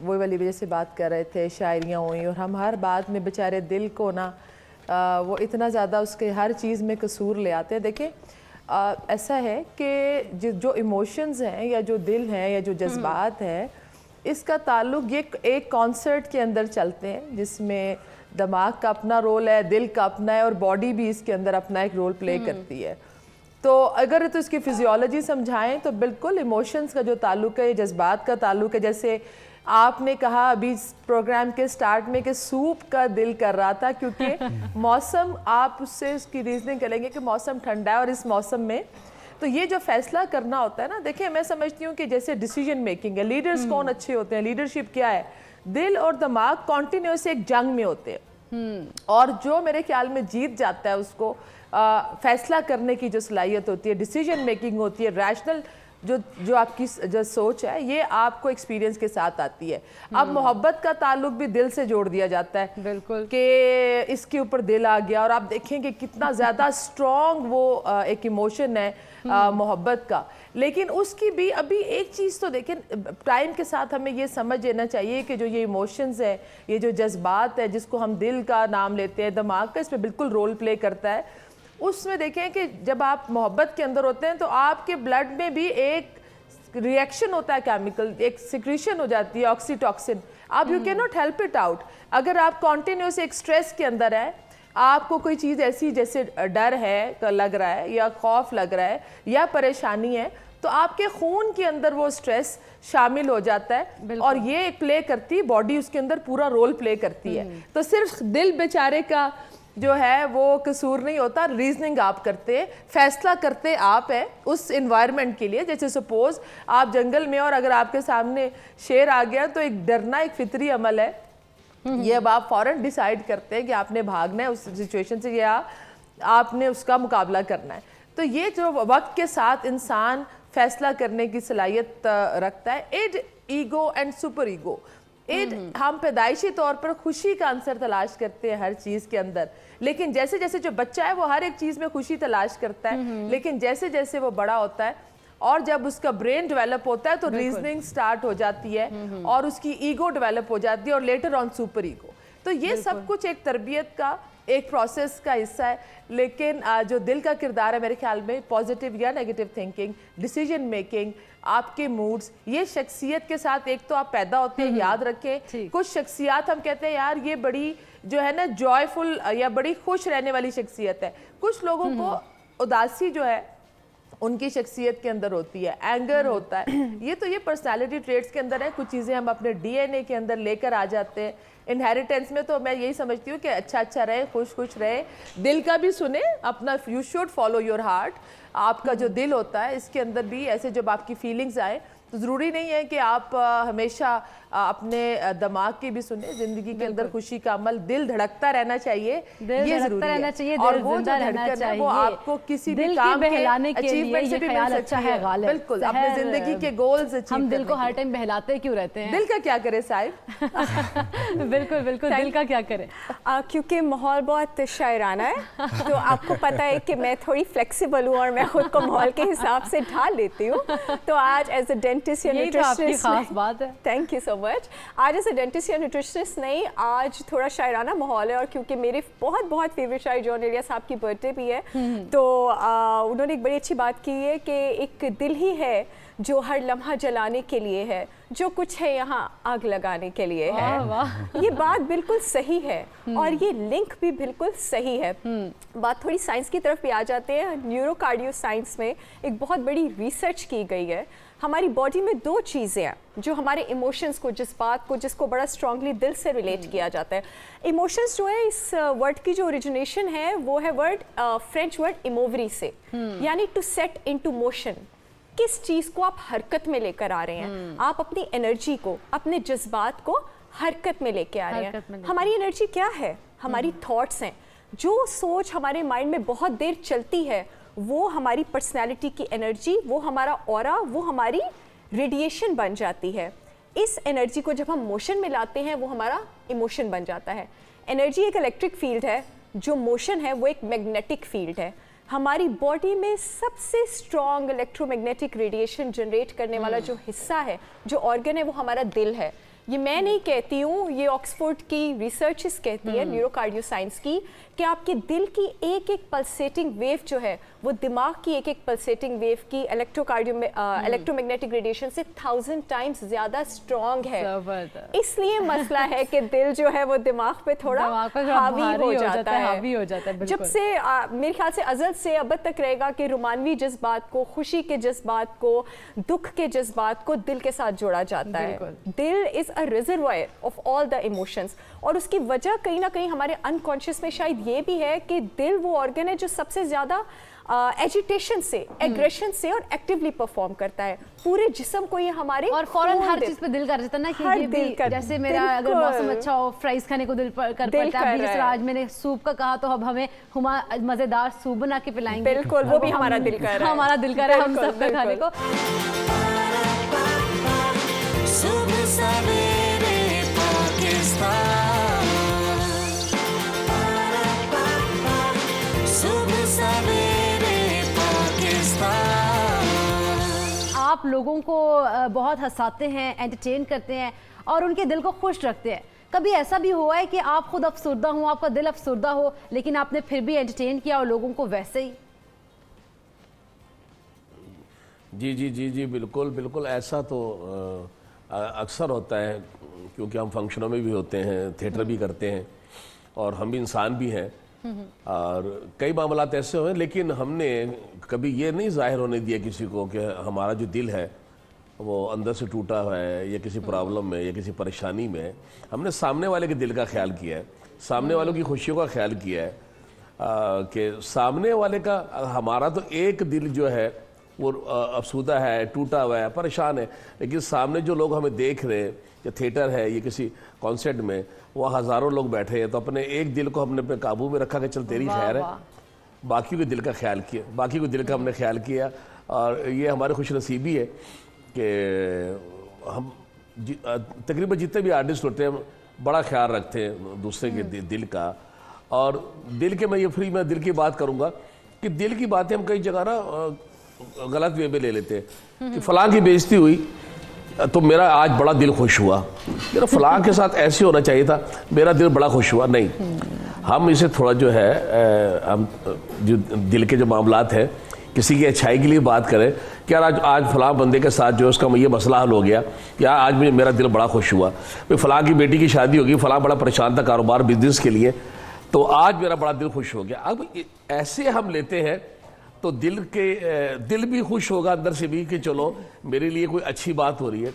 Speaker 6: वो वाली वजह से बात कर रहे थे, शायरियाँ हुई, और हम हर बात में बेचारे दिल को ना वो इतना ज़्यादा उसके हर चीज़ में कसूर ले आते हैं। देखें, ऐसा है कि जो इमोशंस हैं या जो दिल हैं या जो जज्बात हैं, इसका ताल्लुक ये एक कॉन्सर्ट के अंदर चलते हैं जिसमें दिमाग का अपना रोल है, दिल का अपना है, और बॉडी भी इसके अंदर अपना एक रोल प्ले करती है। तो अगर तो इसकी फिजियोलॉजी समझाएं तो बिल्कुल इमोशंस का जो ताल्लुक है, जज्बात का ताल्लुक है। जैसे आपने कहा अभी प्रोग्राम के स्टार्ट में कि सूप का दिल कर रहा था, क्योंकि मौसम, आप उससे उसकी रीजनिंग करेंगे कि मौसम ठंडा है और इस मौसम में तो ये जो फैसला करना होता है ना, देखिए मैं समझती हूँ कि जैसे डिसीजन मेकिंग है, लीडर्स कौन अच्छे होते हैं, लीडरशिप क्या है, दिल और दिमाग कॉन्टिन्यूस एक जंग में होते हैं, और जो मेरे ख्याल में जीत जाता है उसको फैसला करने की जो सलाहियत होती है, डिसीजन मेकिंग होती है, रैशनल जो आपकी जो सोच है, ये आपको एक्सपीरियंस के साथ आती है। अब मोहब्बत का ताल्लुक भी दिल से जोड़ दिया जाता है, बिल्कुल, कि इसके ऊपर दिल आ गया, और आप देखेंगे कितना ज़्यादा स्ट्रॉन्ग वो एक इमोशन है मोहब्बत का। लेकिन उसकी भी अभी एक चीज़ तो देखें, टाइम के साथ हमें ये समझ लेना चाहिए कि जो ये इमोशंस है, ये जो जज्बात है जिसको हम दिल का नाम लेते हैं, दिमाग का इसमें बिल्कुल रोल प्ले करता है। उसमें देखें कि जब आप मोहब्बत के अंदर होते हैं तो आपके ब्लड में भी एक रिएक्शन होता है, केमिकल, एक सिक्रीशन हो जाती है, ऑक्सीटॉक्सिन। आप you can not help it out. अगर आप कॉन्टिन्यूस एक स्ट्रेस के अंदर है, आपको कोई चीज़ ऐसी जैसे डर है लग रहा है, या खौफ लग रहा है, या परेशानी है, तो आपके खून के अंदर वो स्ट्रेस शामिल हो जाता है, और ये प्ले करती है बॉडी, उसके अंदर पूरा रोल प्ले करती है। तो सिर्फ दिल बेचारे का जो है वो कसूर नहीं होता, रीजनिंग आप करते, फैसला करते आप है उस इन्वायरमेंट के लिए। जैसे सपोज आप जंगल में और अगर आपके सामने शेर आ गया तो एक डरना एक फितरी अमल है, ये अब आप फौरन डिसाइड करते हैं कि आपने भागना है उस सिचुएशन से या आपने उसका मुकाबला करना है। तो ये जो वक्त के साथ इंसान फैसला करने की सलाहियत रखता है। Id, ego and superego. Id, हम पैदाइशी तौर पर खुशी का आंसर तलाश करते हैं हर चीज़ के अंदर, लेकिन जैसे जैसे जो बच्चा है वो हर एक चीज़ में खुशी तलाश करता है, लेकिन जैसे जैसे वो बड़ा होता है और जब उसका ब्रेन डेवलप होता है तो रीजनिंग स्टार्ट हो जाती है और उसकी ईगो डेवलप हो जाती है और लेटर ऑन सुपर ईगो। तो ये सब कुछ एक तरबियत का एक प्रोसेस का हिस्सा है। लेकिन जो दिल का किरदार है मेरे ख्याल में, पॉजिटिव या नेगेटिव थिंकिंग, डिसीजन मेकिंग, आपके मूड्स, ये शख्सियत के साथ एक तो आप पैदा होते हैं। याद रखें, कुछ शख्सियत हम कहते हैं यार ये बड़ी जो है ना जॉयफुल या बड़ी खुश रहने वाली शख्सियत है। कुछ लोगों को उदासी जो है उनकी शख्सियत के अंदर होती है, एंगर होता है। ये पर्सनालिटी ट्रेट्स के अंदर है। कुछ चीज़ें हम अपने डीएनए के अंदर लेकर आ जाते हैं। इनहेरिटेंस में तो मैं यही समझती हूँ कि अच्छा रहे, खुश रहे, दिल का भी सुने अपना। You should follow your heart. आपका जो दिल होता है इसके अंदर भी ऐसे जब आपकी फीलिंग्स आए तो ज़रूरी नहीं है कि आप हमेशा अपने दिमाग की भी सुने। जिंदगी के अंदर खुशी का अमल, दिल धड़कता रहना चाहिए,
Speaker 1: दिल
Speaker 6: ये
Speaker 1: धड़कता
Speaker 6: जरूरी
Speaker 1: रहना
Speaker 6: है।
Speaker 1: चाहिए,
Speaker 6: और
Speaker 1: दिल
Speaker 6: वो जो
Speaker 1: जिंदा रहना
Speaker 6: धड़कन है
Speaker 1: चाहिए,
Speaker 6: वो आपको किसी भी
Speaker 1: दिल
Speaker 6: काम
Speaker 1: की बहलाने के लिए
Speaker 6: achievement से
Speaker 1: ये
Speaker 6: भी
Speaker 1: ख्याल
Speaker 6: मिल
Speaker 1: अच्छा
Speaker 6: सकती
Speaker 1: है गालिब।
Speaker 6: बिल्कुल, अपने
Speaker 1: सहर,
Speaker 6: जिंदगी के गोल्स
Speaker 1: हम दिल को हर टाइम बहलाते क्यों रहते हैं?
Speaker 6: दिल का क्या करे साहिब?
Speaker 1: बिल्कुल बिल्कुल, दिल का क्या करें?
Speaker 7: क्योंकि माहौल बहुत शायराना है तो आपको पता है कि मैं थोड़ी फ्लेक्सिबल हूँ और मैं खुद को माहौल के हिसाब से ढाल लेती हूँ। तो आज एज अ डेंटिस्ट या
Speaker 1: यही तो आपकी
Speaker 7: न्यूट्रिशनिस्ट,
Speaker 1: खास बात है।
Speaker 7: Thank you so much. आज एज अ डेंटिस्ट या न्यूट्रिशनिस्ट नहीं, आज थोड़ा शायराना माहौल है और क्योंकि मेरे बहुत बहुत फेवरेट शायर जॉन एलिया साहब की बर्थडे भी है तो उन्होंने एक बड़ी अच्छी बात की है कि एक दिल ही है जो हर लम्हा जलाने के लिए है, जो कुछ है यहाँ आग लगाने के लिए है। ये बात बिल्कुल सही है और ये लिंक भी बिल्कुल सही है। बात थोड़ी साइंस की तरफ भी आ जाते हैं। न्यूरोकार्डियो साइंस में एक बहुत बड़ी रिसर्च की गई है। हमारी बॉडी में दो चीज़ें हैं जो हमारे इमोशंस को, जज्बात को, जिसको बड़ा स्ट्रांगली दिल से रिलेट किया जाता है। इमोशंस जो है, इस वर्ड की जो ओरिजिनेशन है वो है वर्ड फ्रेंच वर्ड इमोवरी से, यानी टू सेट इनटू मोशन। किस चीज़ को आप हरकत में लेकर आ रहे हैं, आप अपनी एनर्जी को, अपने जज्बात को हरकत में लेके आ रहे हैं। हमारी एनर्जी क्या है? हमारी थॉट्स हैं। जो सोच हमारे माइंड में बहुत देर चलती है वो हमारी पर्सनैलिटी की एनर्जी, वो हमारा ऑरा, वो हमारी रेडिएशन बन जाती है। इस एनर्जी को जब हम मोशन में लाते हैं वो हमारा इमोशन बन जाता है। एनर्जी एक इलेक्ट्रिक फील्ड है, जो मोशन है वो एक मैग्नेटिक फील्ड है। हमारी बॉडी में सबसे स्ट्रॉन्ग इलेक्ट्रोमैग्नेटिक रेडिएशन जनरेट करने वाला जो हिस्सा है, जो ऑर्गन है, वो हमारा दिल है। ये मैं नहीं कहती हूँ, ये ऑक्सफोर्ड की रिसर्चेस कहती है, न्यूरोकार्डियो साइंस की, कि आपके दिल की एक एक पल्सेटिंग वेव जो है वो दिमाग की एक एक पल्सेटिंग वेव की इलेक्ट्रोमैग्नेटिक रेडिएशन से 1000 टाइम्स ज़्यादा स्ट्रॉन्ग है। इसलिए मसला है कि दिल जो है वो दिमाग पे थोड़ा हावी हो जाता है। जब से मेरे ख्याल से अज़ल से अब तक रहेगा कि रोमानवी जज्बात को, खुशी के जज्बात को, दुख के जज्बात को दिल के साथ जोड़ा जाता है। दिल is a reservoir of all the emotions और उसकी वजह कहीं ना कहीं हमारे अनकॉन्शियस में शायद ये भी है कि दिल वो ऑर्गन है जो सबसे ज़्यादा एजिटेशन से, एग्रेशन से और एक्टिवली परफॉर्म करता है। पूरे जिस्म को ये हमारे
Speaker 1: और फौरन हर चीज पे दिल कर जाता है ना कि ये भी, जैसे मेरा अगर मौसम अच्छा हो फ्राइज खाने को दिल कर पड़ता है। जिस आज मैंने सूप का कहा तो अब हमें हुमा मजेदार सूप बना के पिलाएंगे।
Speaker 7: बिल्कुल, वो भी हमारा दिल कर रहा है।
Speaker 1: हमारा दिल कर रहा है हम सब खाने को।
Speaker 8: सुबह सवेरे पाकिस्तान, सुबह सवेरे पाकिस्तान।
Speaker 1: आप लोगों को बहुत हंसाते हैं, एंटरटेन करते हैं और उनके दिल को खुश रखते हैं। कभी ऐसा भी हुआ है कि आप खुद अफसुर्दा हो, आपका दिल अफसुर्दा हो, लेकिन आपने फिर भी एंटरटेन किया और लोगों को वैसे ही?
Speaker 4: जी जी जी जी बिल्कुल बिल्कुल, ऐसा तो अक्सर होता है क्योंकि हम फंक्शनों में भी होते हैं, थिएटर भी करते हैं और हम भी इंसान भी हैं और कई मामलात ऐसे हुए, लेकिन हमने कभी ये नहीं जाहिर होने दिया किसी को कि हमारा जो दिल है वो अंदर से टूटा हुआ है या किसी प्रॉब्लम में या किसी परेशानी में है। हमने सामने वाले के दिल का ख्याल किया है, सामने वालों की खुशियों का ख्याल किया है कि सामने वाले का, हमारा तो एक दिल जो है वो अफसूदा है, टूटा हुआ है, परेशान है, लेकिन सामने जो लोग हमें देख रहे हैं, या थिएटर है या किसी कॉन्सर्ट में वो हज़ारों लोग बैठे हैं, तो अपने एक दिल को हमने अपने काबू में रखा कि चल तेरी खैर है, बाकी के दिल का ख्याल किया, बाकी के दिल का हमने ख्याल किया। और ये हमारी खुशनसीबी है कि हम तकरीबन जितने भी आर्टिस्ट होते हैं बड़ा ख्याल रखते हैं दूसरे के दिल का। और दिल के, मैं दिल की बात करूँगा कि दिल की बातें हम कई जगह ना गलत वे में ले लेते हैं कि फलां की बेइज्जती हुई तो मेरा आज बड़ा दिल खुश हुआ, मेरा फलां के साथ ऐसे होना चाहिए था, मेरा दिल बड़ा खुश हुआ। नहीं, हम इसे थोड़ा जो है हम जो दिल के जो मामलात हैं किसी की अच्छाई के लिए बात करें कि यार आज फलां बंदे के साथ जो है उसका ये मसला हल हो गया, या आज मेरा दिल बड़ा खुश हुआ, भाई फलां की बेटी की शादी होगी, फलां बड़ा परेशान था कारोबार बिजनेस के लिए, तो आज मेरा बड़ा दिल खुश हो गया। अब ऐसे हम लेते हैं तो दिल भी खुश होगा अंदर से भी कि चलो मेरे लिए कोई अच्छी बात हो रही है।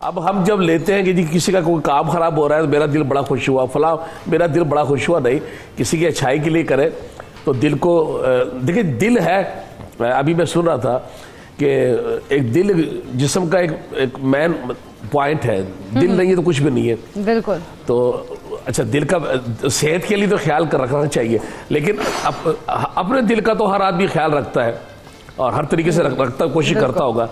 Speaker 4: अब हम जब लेते हैं कि जी किसी का कोई काम खराब हो रहा है तो मेरा दिल बड़ा खुश हुआ, फलां मेरा दिल बड़ा खुश हुआ, नहीं, किसी की अच्छाई के लिए करें तो दिल को देखिए, दिल है, अभी मैं सुन रहा था कि एक दिल जिस्म का एक मेन पॉइंट है, दिल नहीं है तो कुछ भी नहीं है।
Speaker 1: बिल्कुल।
Speaker 4: तो अच्छा, दिल का सेहत के लिए तो ख्याल कर रखना चाहिए, लेकिन अपने दिल का तो हर आदमी ख्याल रखता है और हर तरीके से रखता कोशिश करता होगा,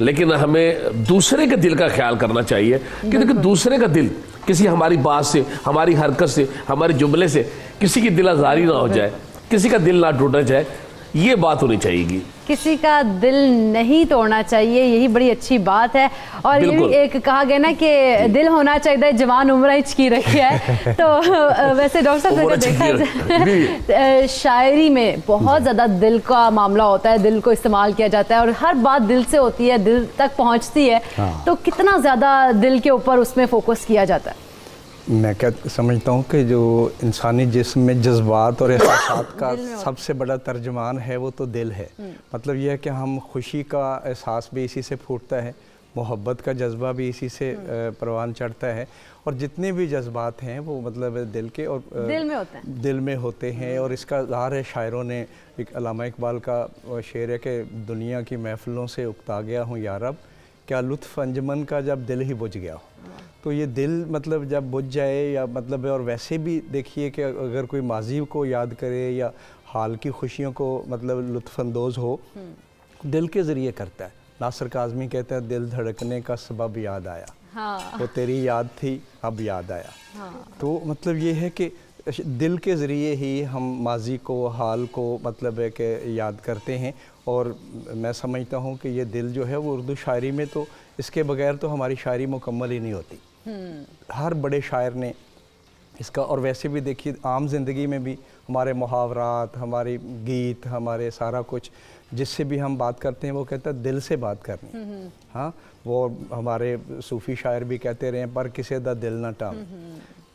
Speaker 4: लेकिन हमें दूसरे के दिल का ख्याल करना चाहिए कि देखिए दूसरे का दिल किसी हमारी बात से, हमारी हरकत से, हमारे जुमले से किसी की दिल आज़ारी ना हो जाए, किसी का दिल ना टूटा जाए, ये बात होनी चाहिए।
Speaker 1: किसी का दिल नहीं तोड़ना चाहिए, यही बड़ी अच्छी बात है। और ये भी एक कहा गया ना कि दिल होना चाहिए जवान उम्र हिचकी रखी है। तो वैसे डॉक्टर साहब देखा जाए शायरी में बहुत ज़्यादा दिल का मामला होता है, दिल को इस्तेमाल किया जाता है और हर बात दिल से होती है, दिल तक पहुंचती है। तो कितना ज़्यादा दिल के ऊपर उसमें फोकस किया जाता है?
Speaker 5: मैं क्या समझता हूँ कि जो इंसानी जिस्म में जज्बात और एहसासात का सबसे बड़ा तर्जुमान है वो तो दिल है। मतलब यह है कि हम खुशी का एहसास भी इसी से फूटता है, मोहब्बत का जज्बा भी इसी से परवान चढ़ता है, और जितने भी जज्बात हैं वो मतलब दिल के और दिल में होते हैं। और इसका इज़हार है शायरों ने, एक अल्लामा इकबाल का शेर है कि दुनिया की महफिलों से उकता गया हूँ यारब, क्या लुत्फ़ अंजमन का जब दिल ही बुझ गया हो। तो ये दिल मतलब जब बुझ जाए या मतलब, और वैसे भी देखिए कि अगर कोई माजी को याद करे या हाल की खुशियों को मतलब लुत्फ़अंदोज़ हो, दिल के ज़रिए करता है। नासिर काज़मी कहते हैं दिल धड़कने का सबब याद आया। हाँ। वो तेरी याद थी अब याद आया। हाँ। तो मतलब ये है कि दिल के ज़रिए ही हम माजी को, हाल को मतलब है कि याद करते हैं। और मैं समझता हूँ कि ये दिल जो है वो उर्दू शायरी में तो इसके बगैर तो हमारी शायरी मुकम्मल ही नहीं होती। हर बड़े शायर ने इसका, और वैसे भी देखिए आम ज़िंदगी में भी हमारे मुहावरात, हमारे गीत, हमारे सारा कुछ जिससे भी हम बात करते हैं वो कहता है दिल से बात करनी। हाँ, वो हमारे सूफ़ी शायर भी कहते रहे पर किसे दा दिल ना टाम।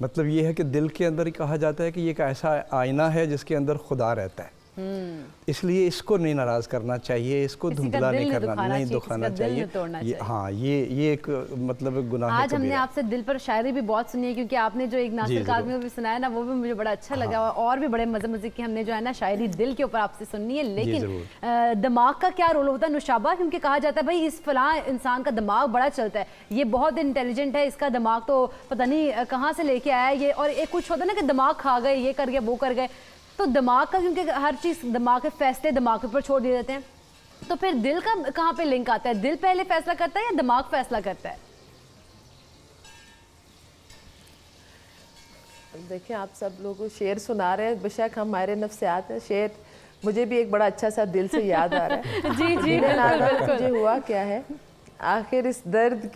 Speaker 5: मतलब ये है कि दिल के अंदर ही कहा जाता है कि ये एक ऐसा आईना है जिसके अंदर खुदा रहता है। इसलिए इसको नहीं नाराज़ करना चाहिए, इसको धुंधला नहीं करना, नहीं दुखाना चाहिए। हाँ, ये एक मतलब गुनाह है।
Speaker 1: आज हमने आपसे दिल पर शायरी भी बहुत सुनी है, क्योंकि आपने जो एक नासिर काज़मी भी सुनाया ना, वो भी मुझे बड़ा अच्छा लगा। और भी बड़े मज़े की हमने जो है ना शायरी दिल के ऊपर आपसे सुननी है। लेकिन दिमाग का क्या रोल होता है नुशाबा? क्योंकि कहा जाता है भाई इस फलां इंसान का दिमाग बड़ा चलता है, ये बहुत इंटेलिजेंट है, इसका दिमाग तो पता नहीं कहाँ से लेके आया ये। और एक कुछ होता है ना कि दिमाग खा गए, ये कर गए, वो कर गए। तो दिमाग का, क्योंकि हर चीज़ दिमाग के फैसले दिमाग के ऊपर छोड़ दिए जाते हैं, तो फिर दिल का कहाँ पे लिंक आता है? दिल पहले फैसला करता है या दिमाग फैसला करता है?
Speaker 6: देखिए, आप सब लोगों शेर सुना रहे हैं, बेशक हम माहिर नफ्सियात हैं। शेर मुझे भी एक बड़ा अच्छा सा दिल से याद आ रहा है। जी जी, मुझे हुआ क्या है, आखिर इस दर्द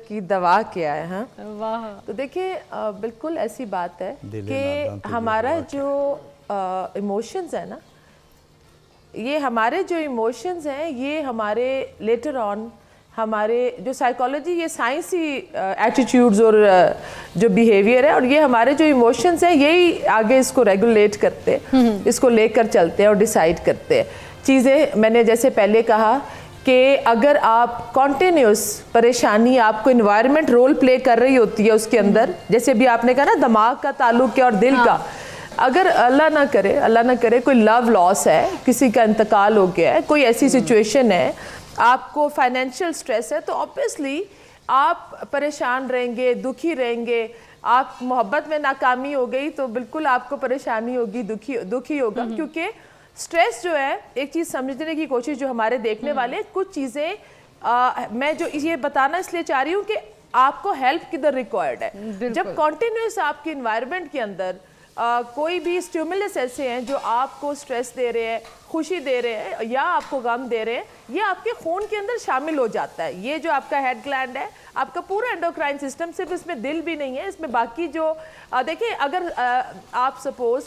Speaker 6: की दवा क्या है। हाँ, वाह। तो देखिए बिल्कुल ऐसी बात है कि हमारा जो इमोशंस है ना, ये हमारे जो इमोशंस हैं ये हमारे लेटर ऑन हमारे जो साइकोलॉजी, ये साइंसी एटीट्यूड्स और जो बिहेवियर है, और ये हमारे जो इमोशंस हैं यही आगे इसको रेगुलेट करते हैं, इसको लेकर चलते हैं और डिसाइड करते हैं चीज़ें। मैंने जैसे पहले कहा कि अगर आप कॉन्टिन्यूस परेशानी, आपको इन्वायरमेंट रोल प्ले कर रही होती है उसके अंदर, जैसे भी आपने कहा ना दिमाग का ताल्लुक है और दिल का, अगर अल्लाह ना करे कोई लव लॉस है, किसी का इंतकाल हो गया है, कोई ऐसी सिचुएशन है, आपको फाइनेंशियल स्ट्रेस है, तो ऑब्वियसली आप परेशान रहेंगे, दुखी रहेंगे। आप मोहब्बत में नाकामी हो गई तो बिल्कुल आपको परेशानी होगी, दुखी होगा। क्योंकि स्ट्रेस जो है, एक चीज़ समझने की कोशिश जो हमारे देखने वाले, कुछ चीज़ें मैं जो ये बताना इसलिए चाह रही हूँ कि आपको हेल्प किधर रिक्वायर्ड है। जब कॉन्टिन्यूस आपके इन्वायरमेंट के अंदर कोई भी स्टिमुलस ऐसे हैं जो आपको स्ट्रेस दे रहे हैं, खुशी दे रहे हैं या आपको गम दे रहे हैं, ये आपके खून के अंदर शामिल हो जाता है। ये जो आपका हेड ग्लैंड है, आपका पूरा एंडोक्राइन सिस्टम, सिर्फ इसमें दिल भी नहीं है, इसमें बाकी जो देखिए, अगर आप सपोज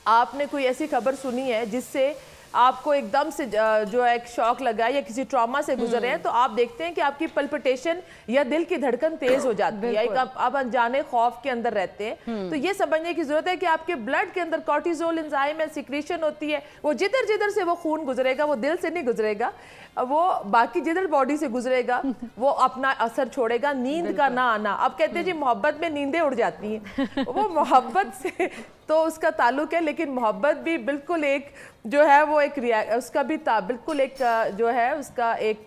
Speaker 6: आपने कोई ऐसी खबर सुनी है जिससे आपको एकदम से जो एक शॉक लगा या किसी ट्रॉमा से गुजरे हैं, तो आप देखते हैं कि आपकी पल्पिटेशन या दिल की धड़कन तेज हो जाती है, आप अनजाने खौफ के अंदर रहते हैं। तो ये समझने की जरूरत है कि आपके ब्लड के अंदर कॉर्टिसोल एंजाइम है, सिक्रीशन होती है, वो जिधर से वो खून गुजरेगा, वो दिल से नहीं गुजरेगा, वो बाकी जिधर बॉडी से गुजरेगा वो अपना असर छोड़ेगा। नींद का ना आना, अब कहते हैं जी मोहब्बत में नींदें उड़ जाती हैं, वो मोहब्बत से तो उसका ताल्लुक है, लेकिन मोहब्बत भी बिल्कुल एक जो है वो एक उसका भी बिल्कुल एक जो है उसका एक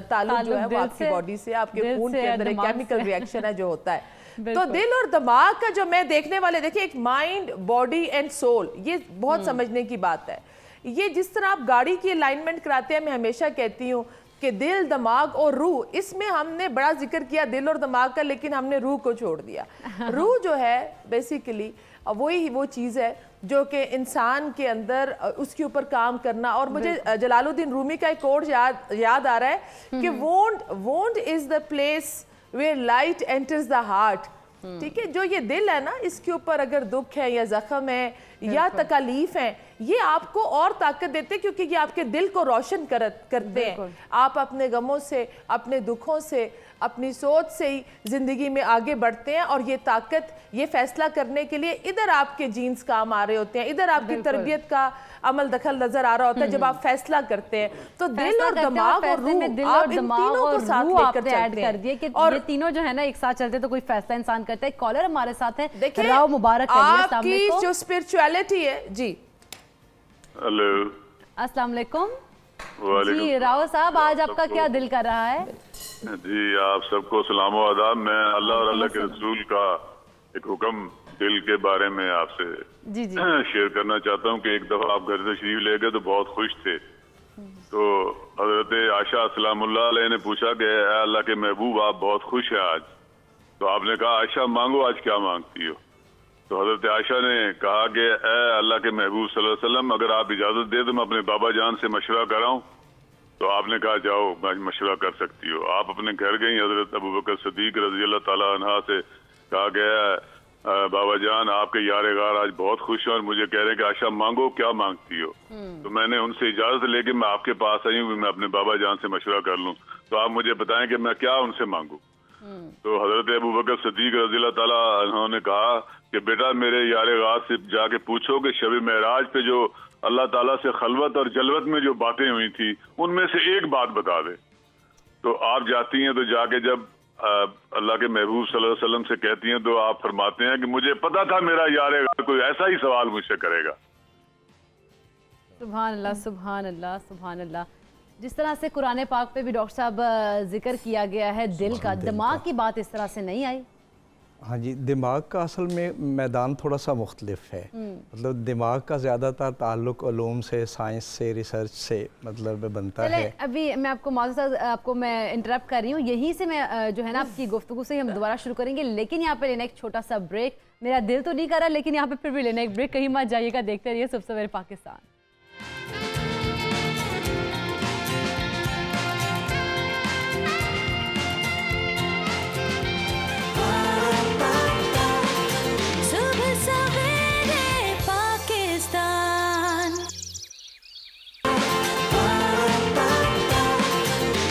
Speaker 6: ताल्लुक जो है वो आपकी बॉडी से, आपके खून के अंदर एक केमिकल रिएक्शन है जो होता है। तो दिल और दिमाग का जो मैं देखने वाले, देखिए एक माइंड, बॉडी एंड सोल, ये बहुत समझने की बात है। ये जिस तरह आप गाड़ी की अलाइनमेंट कराते हैं, मैं हमेशा कहती हूँ कि दिल, दिमाग और रूह, इसमें हमने बड़ा जिक्र किया दिल और दिमाग का, लेकिन हमने रूह को छोड़ दिया। रूह जो है बेसिकली वही वो चीज़ है जो कि इंसान के अंदर उसके ऊपर काम करना। और मुझे जलालुद्दीन रूमी का एक कोट याद आ रहा है कि wound is the place where light enters the heart. ठीक है, जो ये दिल है ना, इसके ऊपर अगर दुख है या जख्म है या तकलीफ है, ये आपको और ताकत देते हैं, क्योंकि ये आपके दिल को रोशन करते हैं। आप अपने गमों से, अपने दुखों से, अपनी सोच से ही जिंदगी में आगे बढ़ते हैं। और ये ताकत, ये फैसला करने के लिए इधर आपके जीन्स काम आ रहे होते हैं, इधर आपकी तरबियत का अमल दखल नजर आ रहा होता है जब आप फैसला करते हैं। तो दिल और दिमाग और रूह, आप इन तीनों को साथ लेकर चलते हैं।
Speaker 1: और ये तीनों जो है ना एक साथ चलते तो कोई फैसला इंसान करता है। कॉलर हमारे साथ है,
Speaker 6: देखिए
Speaker 1: राव मुबारक
Speaker 6: आपकी जो स्पिरिचुअलिटी है जी।
Speaker 9: हेलो,
Speaker 1: अस्सलाम वालेकुम
Speaker 9: वालेकुम
Speaker 1: जी। राव साहब, आज आपका क्या दिल कर रहा है?
Speaker 9: जी, आप सबको सलाम व आदाब। मैं अल्लाह और अल्लाह के रसूल का एक हुक्म दिल के बारे में आपसे
Speaker 1: जी जी
Speaker 9: शेयर करना चाहता हूँ कि एक दफा आप घर से शरीफ ले गए तो बहुत खुश थे। तो हजरत आशा सलामुल्लाह अलैह ने पूछा कि ऐ अल्लाह के महबूब, आप बहुत खुश है आज। तो आपने कहा आशा मांगो, आज क्या मांगती हो? तो हजरत आशा ने कहा कि ऐ अल्लाह के महबूब सल्लल्लाहु अलैहि वसल्लम, अगर आप इजाजत दे तो मैं अपने बाबा जान से मशवरा कराऊं। तो आपने कहा जाओ, मैं मशवरा कर सकती हो। आप अपने घर गई, हजरत अबू बकर सिद्दीक रजी अल्लाह ताला अन्हा से कहा गया, बाबा जान आपके यार गार आज बहुत खुश हैं और मुझे कह रहे हैं कि आशा मांगो, क्या मांगती हो? तो मैंने उनसे इजाजत लेके मैं आपके पास आई हूँ, मैं अपने बाबा जान से मशवरा कर लूँ। तो आप मुझे बताएं कि मैं क्या उनसे मांगू। तो हजरत अबू बकर सिद्दीक रज़ी अल्लाह ताला उन्होंने कहा कि बेटा मेरे यार गार से जाके पूछो कि शब महराज पे जो अल्लाह ताला से खलवत और जलवत में जो बातें हुई थी उनमें से एक बात बता दे। तो आप जाती हैं, तो जाके जब अल्लाह के महबूब सल्लल्लाहु अलैहि वसल्लम से कहती हैं तो आप फरमाते हैं कि मुझे पता था मेरा यार गार कोई ऐसा ही सवाल मुझसे करेगा।
Speaker 1: सुभान अल्लाह, सुभान अल्लाह, सुभान अल्लाह। जिस तरह से कुरान पाक पे भी डॉक्टर साहब जिक्र किया गया है दिल का, दिमाग की बात इस तरह से नहीं आई।
Speaker 5: हाँ जी, दिमाग का असल में मैदान थोड़ा सा मुख्तलिफ है। मतलब दिमाग का ज़्यादातर ताल्लुक उलूम से, साइंस से, रिसर्च से मतलब बनता है।
Speaker 1: अभी मैं आपको आपको मैं इंटरप्ट कर रही हूँ, यहीं से मैं जो है ना आपकी गुफ्तगू से हम दोबारा शुरू करेंगे, लेकिन यहाँ पे लेना एक छोटा सा ब्रेक। मेरा दिल तो नहीं कर रहा, लेकिन यहाँ पे फिर भी लेना एक ब्रेक। कहीं मत जाइएगा, देखते रहिए सुबह सवेरे पाकिस्तान।
Speaker 8: सुबह सवेरे पाकिस्तान,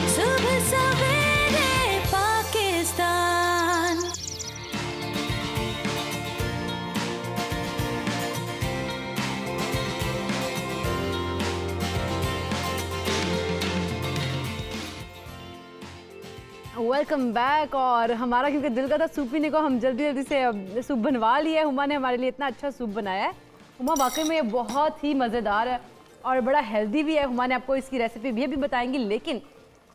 Speaker 8: सुबह सवेरे पाकिस्तान।
Speaker 1: Welcome back. और हमारा क्योंकि दिल का था सूप पीने को, हम जल्दी जल्दी से सूप बनवा लिया है। हुमा ने हमारे लिए इतना अच्छा सूप बनाया है। हुमा वाकई में ये बहुत ही मज़ेदार है और बड़ा हेल्दी भी है। हुमा ने आपको इसकी रेसिपी भी बताएंगी, लेकिन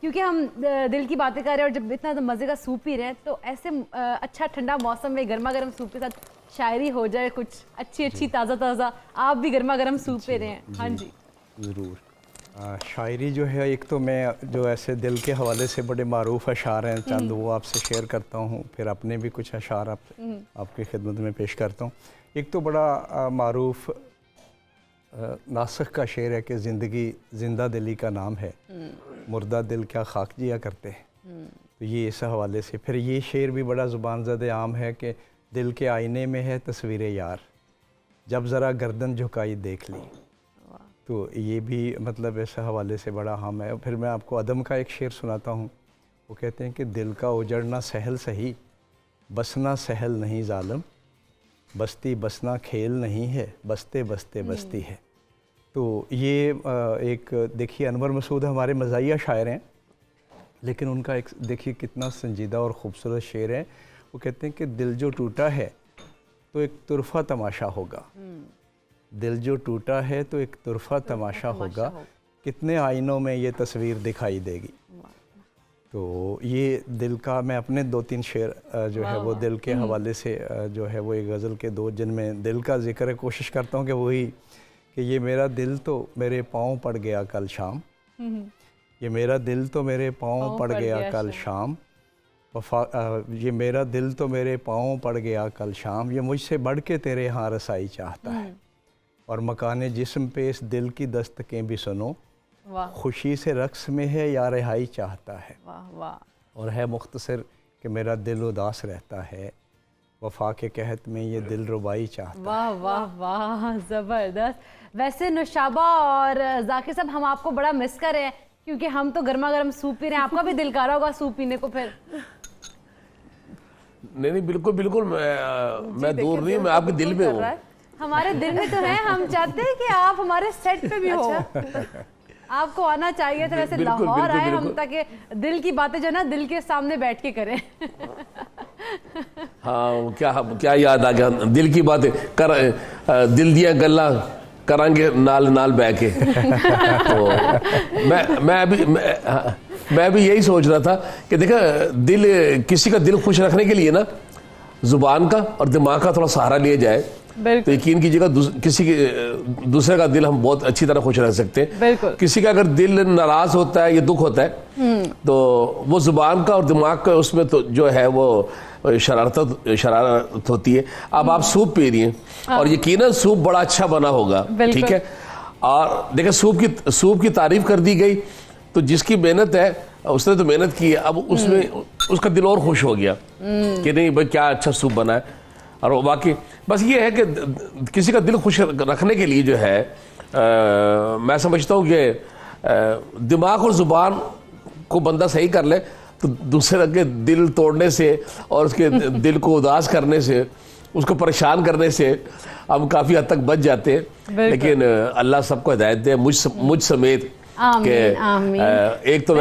Speaker 1: क्योंकि हम दिल की बातें कर रहे हैं और जब इतना मज़े का सूप पी रहे हैं, तो ऐसे अच्छा ठंडा मौसम में गर्मा गर्म सूप के साथ शायरी हो जाए कुछ अच्छी ताज़ा ताज़ा। आप भी गर्मा गर्म सूप पी रहे हैं। हाँ जी,
Speaker 5: ज़रूर। शायरी जो है, एक तो मैं जो ऐसे दिल के हवाले से बड़े मारूफ अशार हैं चंद, वो आपसे शेयर करता हूँ। फिर अपने भी कुछ अशार आपकी खिदमत में पेश करता हूँ। एक तो बड़ा मारूफ नासिक का शेर है कि ज़िंदगी जिंदा दिली का नाम है, मुर्दा दिल क्या खाक जिया करते हैं। तो ये इस हवाले से। फिर ये शेर भी बड़ा ज़ुबान ज़द आम है कि दिल के आईने में है तस्वीर यार, जब ज़रा गर्दन झुकाई देख ली। तो ये भी मतलब इस हवाले से बड़ा हम है। फिर मैं आपको अदम का एक शेर सुनाता हूँ। वो कहते हैं कि दिल का उजड़ना सहल सही, बसना सहल नहीं ज़ालिम, बस्ती बसना खेल नहीं है, बसते बसते बस्ती है। तो ये एक देखिए, अनवर मसूद हमारे मज़ाहिया शायर हैं, लेकिन उनका एक देखिए कितना संजीदा और ख़ूबसूरत शेर है। वो कहते हैं कि दिल जो टूटा है तो एक तुरफा तमाशा होगा। दिल जो टूटा है तो एक तुरफा तमाशा होगा, कितने आईनों में ये तस्वीर दिखाई देगी। तो ये दिल का, मैं अपने 2-3 शेर जो है वो दिल के हवाले से जो है वो एक गज़ल के 2 जिनमें दिल का जिक्र है, कोशिश करता हूँ कि वही कि ये मेरा दिल तो मेरे पाँव पड़ गया कल शाम, ये मेरा दिल तो मेरे पाँव पड़ गया कल शाम, ये मेरा दिल तो मेरे पाँव पड़ गया कल शाम, ये मुझसे बढ़ के तेरे यहाँ रसाई चाहता है, और मकाने जिस्म पे इस दिल की दस्तकें भी सुनो, खुशी से रक्स में है या रिहाई चाहता है।
Speaker 1: वाह वाह।
Speaker 5: और है मुख्तसर कि मेरा दिल उदास रहता है, वफा के कहत में ये दिल रुबाई चाहता है।
Speaker 1: वाह वाह वाह, ज़बरदस्त। वैसे नुशाबा और जाकिर साहब, हम आपको बड़ा मिस कर रहे हैं क्योंकि हम तो गर्मा गर्म सूप पी रहे हैं, आपका भी दिल कर रहा होगा सूप पीने को। फिर
Speaker 4: नहीं बिल्कुल बिल्कुल, मैं दूर नहीं, मैं आपके दिल में हूँ।
Speaker 1: हमारे दिल में तो है, हम चाहते हैं कि आप हमारे सेट पे भी हो। आपको आना चाहिए था, वैसे लाहौर आए हम, ताकि दिल की बातें जो है ना दिल के सामने बैठ के करें।
Speaker 4: हाँ, क्या याद आ गया, दिल की बातें कर, दिल दिया गल्ला करांगे नाल नाल बह के। तो मैं भी यही सोच रहा था कि देखा, दिल, किसी का दिल खुश रखने के लिए ना जुबान का और दिमाग का थोड़ा सहारा लिया जाए तो यकीन कीजिएगा किसी के दूसरे का दिल हम बहुत अच्छी तरह खुश रख सकते हैं। किसी का अगर दिल नाराज होता है या दुख होता है तो वो जुबान का और दिमाग का उसमें तो जो है वो शरारत होती है। अब आप सूप पी रही हैं और यकीनन सूप बड़ा अच्छा बना होगा, ठीक है, और देखिए सूप की तारीफ कर दी गई तो जिसकी मेहनत है उसने तो मेहनत की है, अब उसमें उसका दिल और खुश हो गया कि नहीं भाई क्या अच्छा सूप बना है। और वाकई बस ये है कि किसी का दिल खुश रखने के लिए जो है मैं समझता हूँ कि दिमाग और ज़ुबान को बंदा सही कर ले तो दूसरे के दिल तोड़ने से और उसके दिल को उदास करने से, उसको परेशान करने से हम काफ़ी हद तक बच जाते हैं। लेकिन अल्लाह सबको हिदायत दे, मुझ समेत।
Speaker 1: आमीन, आमीन।
Speaker 4: एक तो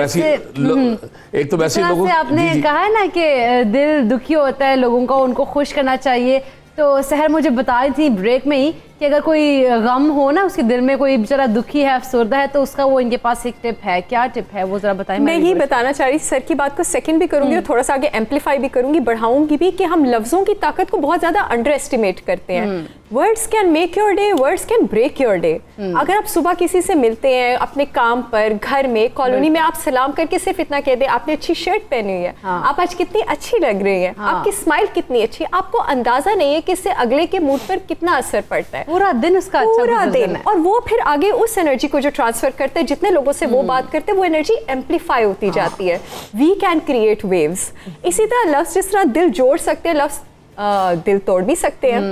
Speaker 4: वैसे लोगों,
Speaker 1: आपने कहा है ना कि दिल दुखी होता है लोगों का, उनको खुश करना चाहिए। तो सहर मुझे बताई थी ब्रेक में ही कि अगर कोई गम हो ना, उसके दिल में कोई बेचारा दुखी है, अफसरदा है, तो उसका वो इनके पास एक टिप है। क्या टिप है वो, जरा बताएं।
Speaker 7: मैं ये बताना चाह रही सर की बात को सेकंड भी करूंगी और थोड़ा सा आगे एम्पलीफाई भी करूंगी, बढ़ाऊंगी भी, कि हम लफ्जों की ताकत को बहुत ज्यादा अंडर एस्टिमेट करते हैं। Words can make your day, words can break your day. अगर आप सुबह किसी से मिलते हैं अपने काम पर, घर में, कॉलोनी में, आप सलाम करके सिर्फ इतना कह दें आपने अच्छी शर्ट पहनी हुई है, आप आज कितनी अच्छी लग रही हैं, आपकी स्माइल कितनी अच्छी, आपको अंदाजा नहीं है कि इससे अगले के मूड पर कितना असर पड़ता है।
Speaker 1: पूरा दिन उसका
Speaker 7: पूरा दिन, और वो फिर आगे उस एनर्जी को जो ट्रांसफर करते हैं, जितने लोगों से वो बात करते हैं, वो एनर्जी एम्पलीफाई होती जाती है। We can create waves. इसी तरह लफ्ज जिस तरह दिल जोड़ सकते हैं, लफ्ज दिल तोड़ भी सकते हैं।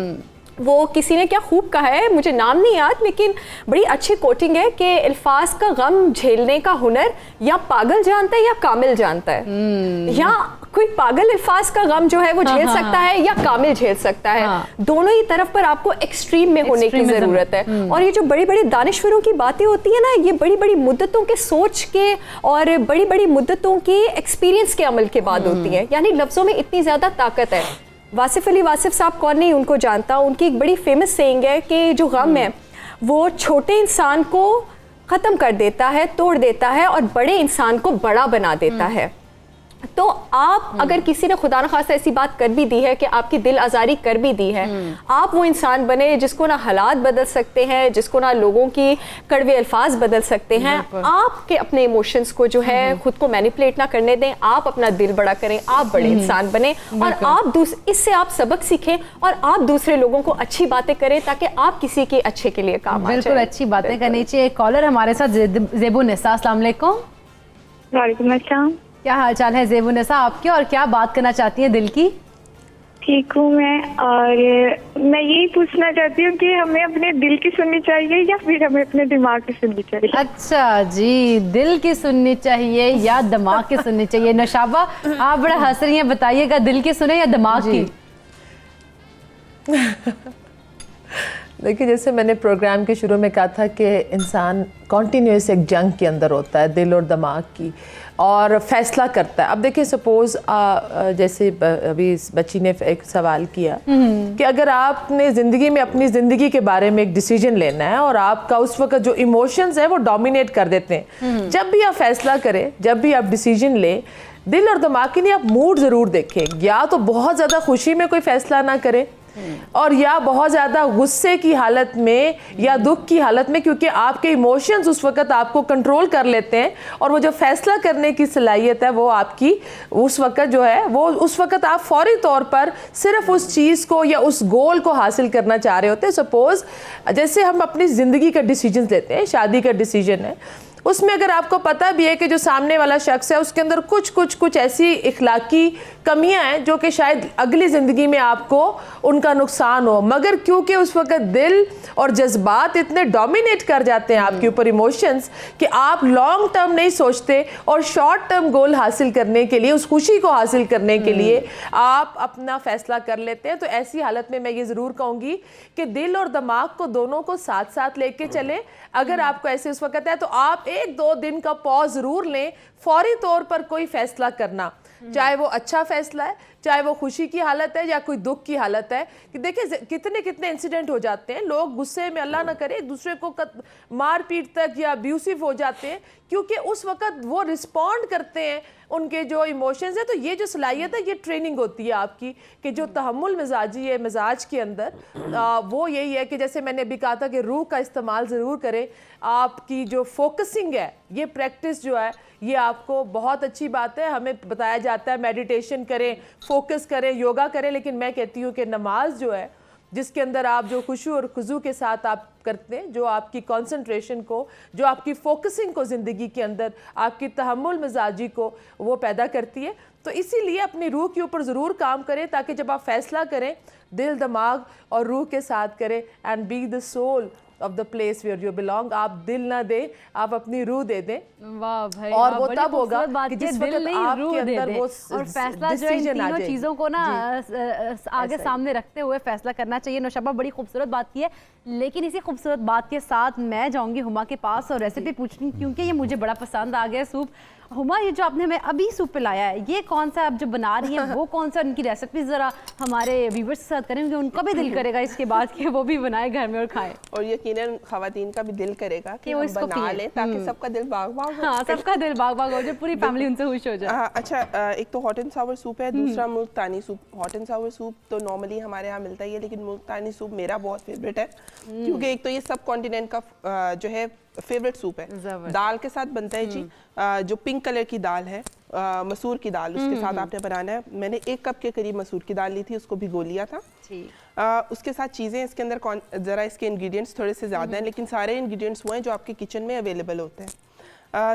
Speaker 7: वो किसी ने क्या खूब कहा है, मुझे नाम नहीं याद, लेकिन बड़ी अच्छी कोटिंग है कि अल्फाज का गम झेलने का हुनर या पागल जानता है या कामिल जानता है। या कोई पागल अल्फाज का गम जो है वो झेल सकता है या कामिल झेल सकता है। दोनों ही तरफ पर आपको एक्सट्रीम में होने की जरूरत है। और ये जो बड़ी बड़ी दानिश्वरों की बातें होती है ना, ये बड़ी बड़ी मुद्दतों के सोच के और बड़ी बड़ी मुद्दतों के एक्सपीरियंस के अमल के बाद होती है। यानी लफ्जों में इतनी ज्यादा ताकत है। वासिफ अली वासिफ साहब कौन नहीं उनको जानता, उनकी एक बड़ी फेमस सेइंग है कि जो गम है वो छोटे इंसान को ख़त्म कर देता है, तोड़ देता है, और बड़े इंसान को बड़ा बना देता है। तो आप अगर किसी ने खुदा न खास्ता ऐसी बात कर भी दी है कि आपकी दिल आज़ारी कर भी दी है, आप वो इंसान बने जिसको ना हालात बदल सकते हैं, जिसको ना लोगों की कड़वे अल्फाज बदल सकते हैं। आपके अपने इमोशंस को जो है खुद को मैनिपुलेट ना करने दें, आप अपना दिल बड़ा करें, आप बड़े इंसान बने, और आप इससे आप सबक सीखें और आप दूसरे लोगों को अच्छी बातें करें ताकि आप किसी के अच्छे के लिए काम आ जाए।
Speaker 1: बिल्कुल अच्छी बातें करनी चाहिए। कॉलर हमारे साथ ज़ेबुन्निसा, अस्सलाम वालेकुम।
Speaker 10: वालेकुम अस्सलाम।
Speaker 1: क्या हाल चाल है ज़ेबुन्निसा आपके, और क्या बात करना चाहती हैं दिल की?
Speaker 10: ठीक हूँ मैं, और मैं यही पूछना चाहती हूँ कि हमें अपने दिल की सुननी चाहिए या फिर हमें अपने दिमाग की सुननी चाहिए?
Speaker 1: अच्छा जी, दिल की सुननी चाहिए या दिमाग की सुननी चाहिए? नशाबा आप बड़ा हंस रही हैं, बताइएगा दिल की सुने या दिमाग की?
Speaker 6: देखिए, जैसे मैंने प्रोग्राम के शुरू में कहा था कि इंसान कॉन्टीन्यूस एक जंग के अंदर होता है, दिल और दिमाग की। और फैसला करता है। अब देखिए सपोज जैसे अभी इस बच्ची ने एक सवाल किया कि अगर आपने ज़िंदगी में अपनी ज़िंदगी के बारे में एक डिसीजन लेना है और आपका उस वक्त जो इमोशंस है वो डोमिनेट कर देते हैं, जब भी आप फैसला करें, जब भी आप डिसीजन लें, दिल और दिमाग के लिए आप मूड ज़रूर देखें। या तो बहुत ज़्यादा खुशी में कोई फैसला ना करें और या बहुत ज़्यादा गुस्से की हालत में या दुख की हालत में, क्योंकि आपके इमोशंस उस वक्त आपको कंट्रोल कर लेते हैं और वो जो फैसला करने की सलाहियत है वो आपकी उस वक्त जो है वो उस वक्त आप फौरी तौर पर सिर्फ उस चीज़ को या उस गोल को हासिल करना चाह रहे होते हैं। सपोज़ जैसे हम अपनी ज़िंदगी का डिसीजन लेते हैं, शादी का डिसीजन है, उसमें अगर आपको पता भी है कि जो सामने वाला शख्स है उसके अंदर कुछ ऐसी इखलाकी कमियां हैं जो कि शायद अगली ज़िंदगी में आपको उनका नुकसान हो, मगर क्योंकि उस वक्त दिल और जज्बात इतने डोमिनेट कर जाते हैं आपके ऊपर, इमोशंस, कि आप लॉन्ग टर्म नहीं सोचते और शॉर्ट टर्म गोल हासिल करने के लिए, उस खुशी को हासिल करने के लिए आप अपना फैसला कर लेते हैं। तो ऐसी हालत में मैं ये ज़रूर कहूँगी कि दिल और दिमाग को दोनों को साथ साथ लेके चलें। अगर आपको ऐसे उस वक्त है तो आप 1-2 दिन का पॉज ज़रूर लें, फौरी तौर पर कोई फैसला करना, चाहे वो अच्छा फैसला है, चाहे वो खुशी की हालत है या कोई दुख की हालत है। कि देखिए कितने इंसिडेंट हो जाते हैं, लोग गुस्से में अल्लाह ना करे एक दूसरे को मार पीट तक या अब्यूसिव हो जाते हैं, क्योंकि उस वक्त वो रिस्पॉन्ड करते हैं उनके जो इमोशंस है। तो ये जो सलाहियत है ये ट्रेनिंग होती है आपकी कि जो तहम्मुल मिजाजी है मिजाज के अंदर, वो यही है कि जैसे मैंने अभी कहा था कि रूह का इस्तेमाल ज़रूर करें। आपकी जो फोकसिंग है ये प्रैक्टिस जो है ये आपको बहुत अच्छी बात है, हमें बताया जाता है मेडिटेशन करें, फोकस करें, योगा करें, लेकिन मैं कहती हूँ कि नमाज जो है जिसके अंदर आप जो खुशू और खुजू के साथ आप करते हैं, जो आपकी कंसंट्रेशन को, जो आपकी फोकसिंग को ज़िंदगी के अंदर, आपकी तहम्मुल मिजाजी को वो पैदा करती है। तो इसीलिए अपनी रूह के ऊपर ज़रूर काम करें ताकि जब आप फैसला करें दिल दिमाग और रूह के साथ करें। And be the soul of the place where you belong. आप दिल ना दें, आप अपनी रूह दे दें।
Speaker 1: वाह भाई,
Speaker 6: और वो
Speaker 1: बड़ी
Speaker 6: तब होगा
Speaker 1: खूबसूरत बात
Speaker 6: कि
Speaker 1: है,
Speaker 6: जिस
Speaker 1: दिल
Speaker 6: वक्त
Speaker 1: नहीं,
Speaker 6: आपके
Speaker 1: रूह दे
Speaker 6: अंदर
Speaker 1: दे।
Speaker 6: वो
Speaker 1: और फैसला जो है इन
Speaker 6: decision आ
Speaker 1: तीनों
Speaker 6: जाए।
Speaker 1: चीज़ों को ना आगे
Speaker 6: ऐसा ही।
Speaker 1: सामने रखते हुए फैसला करना चाहिए। नौशबा बड़ी खूबसूरत बात की है, लेकिन इसी खूबसूरत बात के साथ मैं जाऊंगी हुमा के पास और रेसिपी पूछनी, क्योंकि ये मुझे बड़ा पसंद आ गया सूप। हुमा, ये जो आपने हमें अभी सूप पिलाया है ये कौन सा आप जो बना रही हैं वो कौन सा, उनकी रेसिपी ज़रा हमारे व्यूवर्स के साथ करें, क्योंकि उनका भी दिल करेगा इसके बाद कि वो भी बनाए घर में और खाएं।
Speaker 3: और यकीनन खवातीन का भी दिल करेगा कि
Speaker 1: वो
Speaker 3: हम
Speaker 1: इसको
Speaker 3: बना
Speaker 1: पिएं।
Speaker 3: लें ताकि सबका दिल बाग बाग हो।
Speaker 1: हाँ, सबका दिल बाग बाग हो जाए, पूरी फैमिली उनसे खुश हो जाए।
Speaker 3: अच्छा, एक तो हॉट एंड सावर सूप है, दूसरा Multani soup. Hot and sour soup तो नॉर्मली हमारे यहाँ मिलता ही है, लेकिन मुल्तानी सूप मेरा बहुत फेवरेट है, क्योंकि एक तो ये सब कॉन्टिनेंट का जो है फेवरेट सूप है। दाल के साथ बनता है जी, जो पिंक कलर की दाल है, मसूर की दाल, उसके साथ आपने बनाना है। मैंने 1 कप के करीब मसूर की दाल ली थी, उसको भिगो लिया था। उसके साथ चीज़ें इसके अंदर ज़रा इसके इंग्रेडिएंट्स थोड़े से ज़्यादा हैं, लेकिन सारे इंग्रेडिएंट्स वो हैं जो आपके किचन में अवेलेबल होते हैं।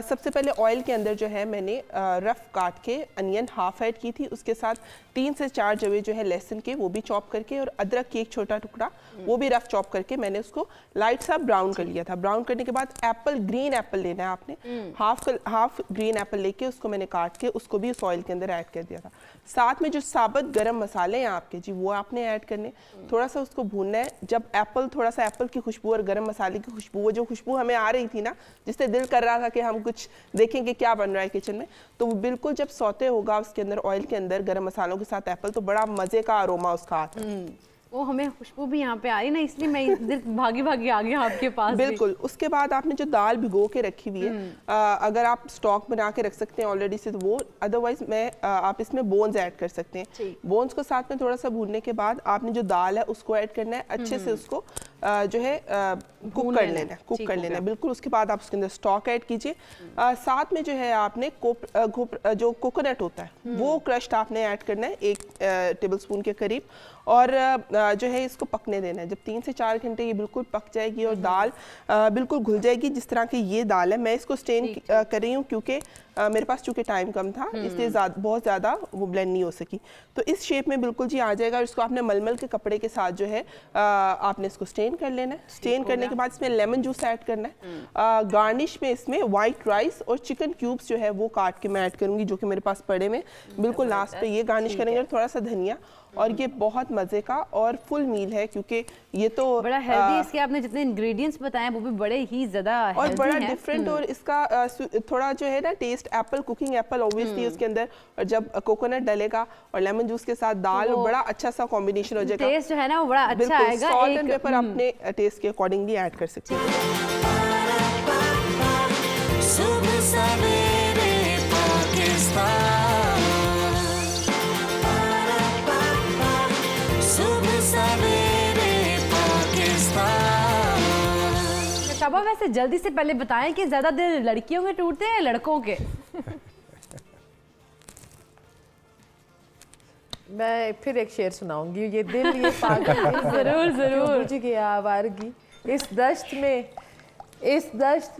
Speaker 3: सबसे पहले ऑयल के अंदर जो है मैंने रफ़ काट के अनियन हाफ ऐड की थी, उसके साथ 3 से 4 जवे जो है लहसुन के वो भी चॉप करके, और अदरक की एक छोटा टुकड़ा वो भी रफ़ चॉप करके मैंने उसको लाइट सा ब्राउन कर लिया था। ब्राउन करने के बाद ग्रीन एप्पल लेना है आपने, हाफ ग्रीन एप्पल लेके उसको मैंने काट के उसको भी उस ऑयल के अंदर ऐड कर दिया था। साथ में जो साबुत गरम मसाले हैं आपके जी वो आपने ऐड करने, थोड़ा सा उसको भूनना है। जब थोड़ा सा एप्पल की खुशबू और गरम मसाले की खुशबू, वो जो खुशबू हमें आ रही थी ना, जिससे दिल कर रहा था कि हम कुछ देखेंगे क्या बन रहा है किचन में, तो बिल्कुल जब सौते होगा उसके अंदर ऑयल के अंदर गरम मसालों के साथ एप्पल, तो बड़ा मजे का अरोमा उसका आता है।
Speaker 1: वो हमें खुशबू भी यहाँ पे आई ना, इसलिए मैं इधर भागी भागी आ गया आपके पास।
Speaker 3: बिल्कुल। उसके बाद आपने जो दाल भिगो के रखी हुई है, अगर आप स्टॉक बना के रख सकते हैं ऑलरेडी से तो वो, अदरवाइज आप इसमें बोन्स ऐड कर सकते हैं। बोन्स को साथ में थोड़ा सा भूनने के बाद आपने जो दाल है उसको ऐड करना है, अच्छे से उसको जो है कुक कर लेना है बिल्कुल। उसके बाद आप उसके अंदर स्टॉक ऐड कीजिए। साथ में जो है आपने जो कोकोनट होता है वो क्रश्ड आपने ऐड करना है 1 टेबलस्पून के करीब, और जो है इसको पकने देना है। जब 3 से 4 घंटे ये बिल्कुल पक जाएगी और दाल बिल्कुल घुल जाएगी, जिस तरह की ये दाल है, मैं इसको स्टेन कर रही हूँ क्योंकि मेरे पास चूँकि टाइम कम था, इसलिए बहुत ज़्यादा वो ब्लेंड नहीं हो सकी। तो इस शेप में बिल्कुल जी आ जाएगा, और इसको आपने मलमल के कपड़े के साथ जो है आपने इसको स्टेन कर लेना है। स्टेन करने के बाद इसमें लेमन जूस ऐड करना है। गार्निश में इसमें वाइट राइस और चिकन क्यूब्स जो है वो काट के मैं ऐड करूँगी, जो कि मेरे पास पड़े में, बिल्कुल लास्ट पे ये गार्निश करेंगे, और थोड़ा सा धनिया और ये बहुत मज़े का और फुल मील है, क्योंकि ये तो
Speaker 1: बड़ा हेल्दी, इसके आपने जितने इंग्रेडिएंट्स बताए वो भी बड़े ही ज़्यादा
Speaker 3: और बड़ा
Speaker 1: हैं।
Speaker 3: डिफरेंट, और इसका थोड़ा जो है ना taste apple, cooking apple obviously उसके अंदर, और जब कोकोनट डलेगा और लेमन जूस के साथ दाल,
Speaker 1: तो
Speaker 3: बड़ा अच्छा सा कॉम्बिनेशन हो जाएगा।
Speaker 1: टेस्ट जो है ना वो बड़ा अच्छा आएगा।
Speaker 3: सॉल्ट एंड पेपर अपने टेस्ट के अकॉर्डिंगली ऐड कर सकते हैं।
Speaker 8: सुबह सवेरे पाकिस्तान, सुबह सवेरे पाकिस्तान।
Speaker 1: शाबा, वैसे जल्दी से पहले बताएं कि ज़्यादा दिल लड़कियों के टूटते हैं या लड़कों के?
Speaker 6: मैं फिर एक शेर सुनाऊंगी, ये दिल ये पागल
Speaker 1: ज़रूर ज़रूर।
Speaker 6: बुझ गया आवारगी इस दश्त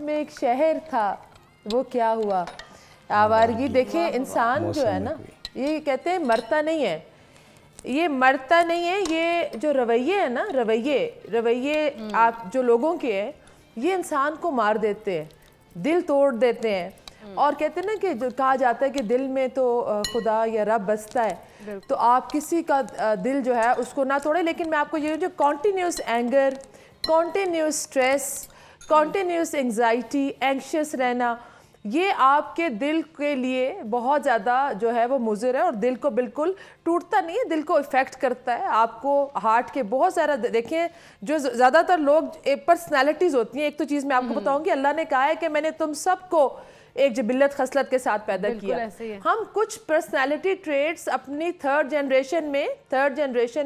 Speaker 6: में एक शहर था, वो क्या हुआ आवारगी। देखिए इंसान जो है ना, ये कहते हैं मरता नहीं है, ये मरता नहीं है, ये जो रवैये है ना, रवैये आप जो लोगों के हैं, ये इंसान को मार देते हैं, दिल तोड़ देते हैं। और कहते हैं ना कि जो कहा जाता है कि दिल में तो खुदा या रब बसता है, तो आप किसी का दिल जो है उसको ना तोड़े। लेकिन मैं आपको ये जो continuous anger, continuous stress, continuous anxiety, anxious रहना, ये आपके दिल के लिए बहुत ज़्यादा जो है वो मुज़र है, और दिल को बिल्कुल टूटता नहीं है, दिल को इफ़ेक्ट करता है। आपको हार्ट के बहुत सारा, देखें जो ज़्यादातर लोग पर्सनैलिटीज़ होती हैं, एक तो चीज़ मैं आपको बताऊँगी, अल्लाह ने कहा है कि मैंने तुम सबको एक जबिल्लत खसलत के साथ पैदा किया। हम कुछ पर्सनैलिटी ट्रेड्स अपनी थर्ड जनरेशन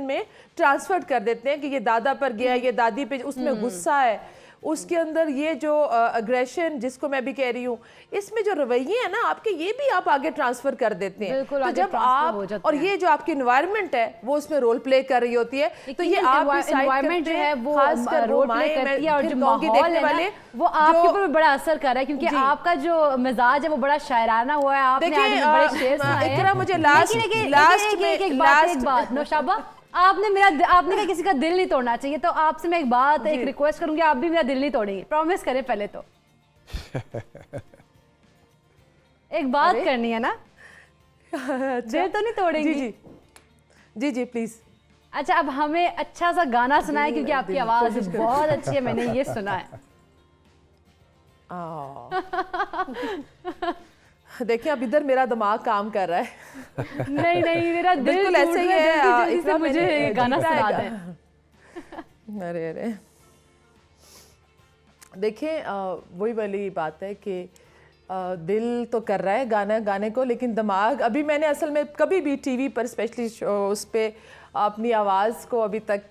Speaker 6: में ट्रांसफर कर देते हैं कि ये दादा पर गया, ये दादी पे, उसमें गुस्सा है, उसके अंदर ये जो अग्रेशन जिसको मैं भी कह रही हूँ, इसमें जो रवैये है ना आपके, ये भी आप आगे ट्रांसफर कर देते हैं। तो जब आप, और ये जो आपकी एनवायरनमेंट है वो उसमें रोल प्ले कर रही होती है, तो ये आप
Speaker 1: एनवायरनमेंट जो है वो रोल प्ले करती है, और जो माहौल है ना वो आपके ऊपर बड़ा असर कर रहा है, क्योंकि आपका जो मिजाज है वो बड़ा शायराना हुआ है। आपने आज बड़े शेर सुनाए हैं।
Speaker 6: मुझे लास्ट
Speaker 1: बात नौशाबा, आपने कहा किसी का दिल नहीं तोड़ना चाहिए, तो आपसे मैं एक रिक्वेस्ट करूंगी, आप भी मेरा दिल नहीं तोड़ेंगे, प्रॉमिस करें पहले तो। एक बात करनी है ना, दिल तो नहीं तोड़ेंगी? जी प्लीज। अच्छा, अब हमें अच्छा सा गाना सुनाए, क्योंकि आपकी आवाज बहुत अच्छी है, मैंने ये सुना है।
Speaker 6: देखिए अब इधर मेरा दिमाग काम कर रहा है।
Speaker 1: नहीं मेरा दिल
Speaker 6: बिल्कुल ऐसे ही है,
Speaker 1: इससे मुझे गाना सुना दें।
Speaker 6: अरे देखिए वही वाली बात है कि दिल तो कर रहा है गाने को, लेकिन दिमाग, अभी मैंने असल में कभी भी टीवी पर स्पेशली उस पे अपनी आवाज़ को अभी तक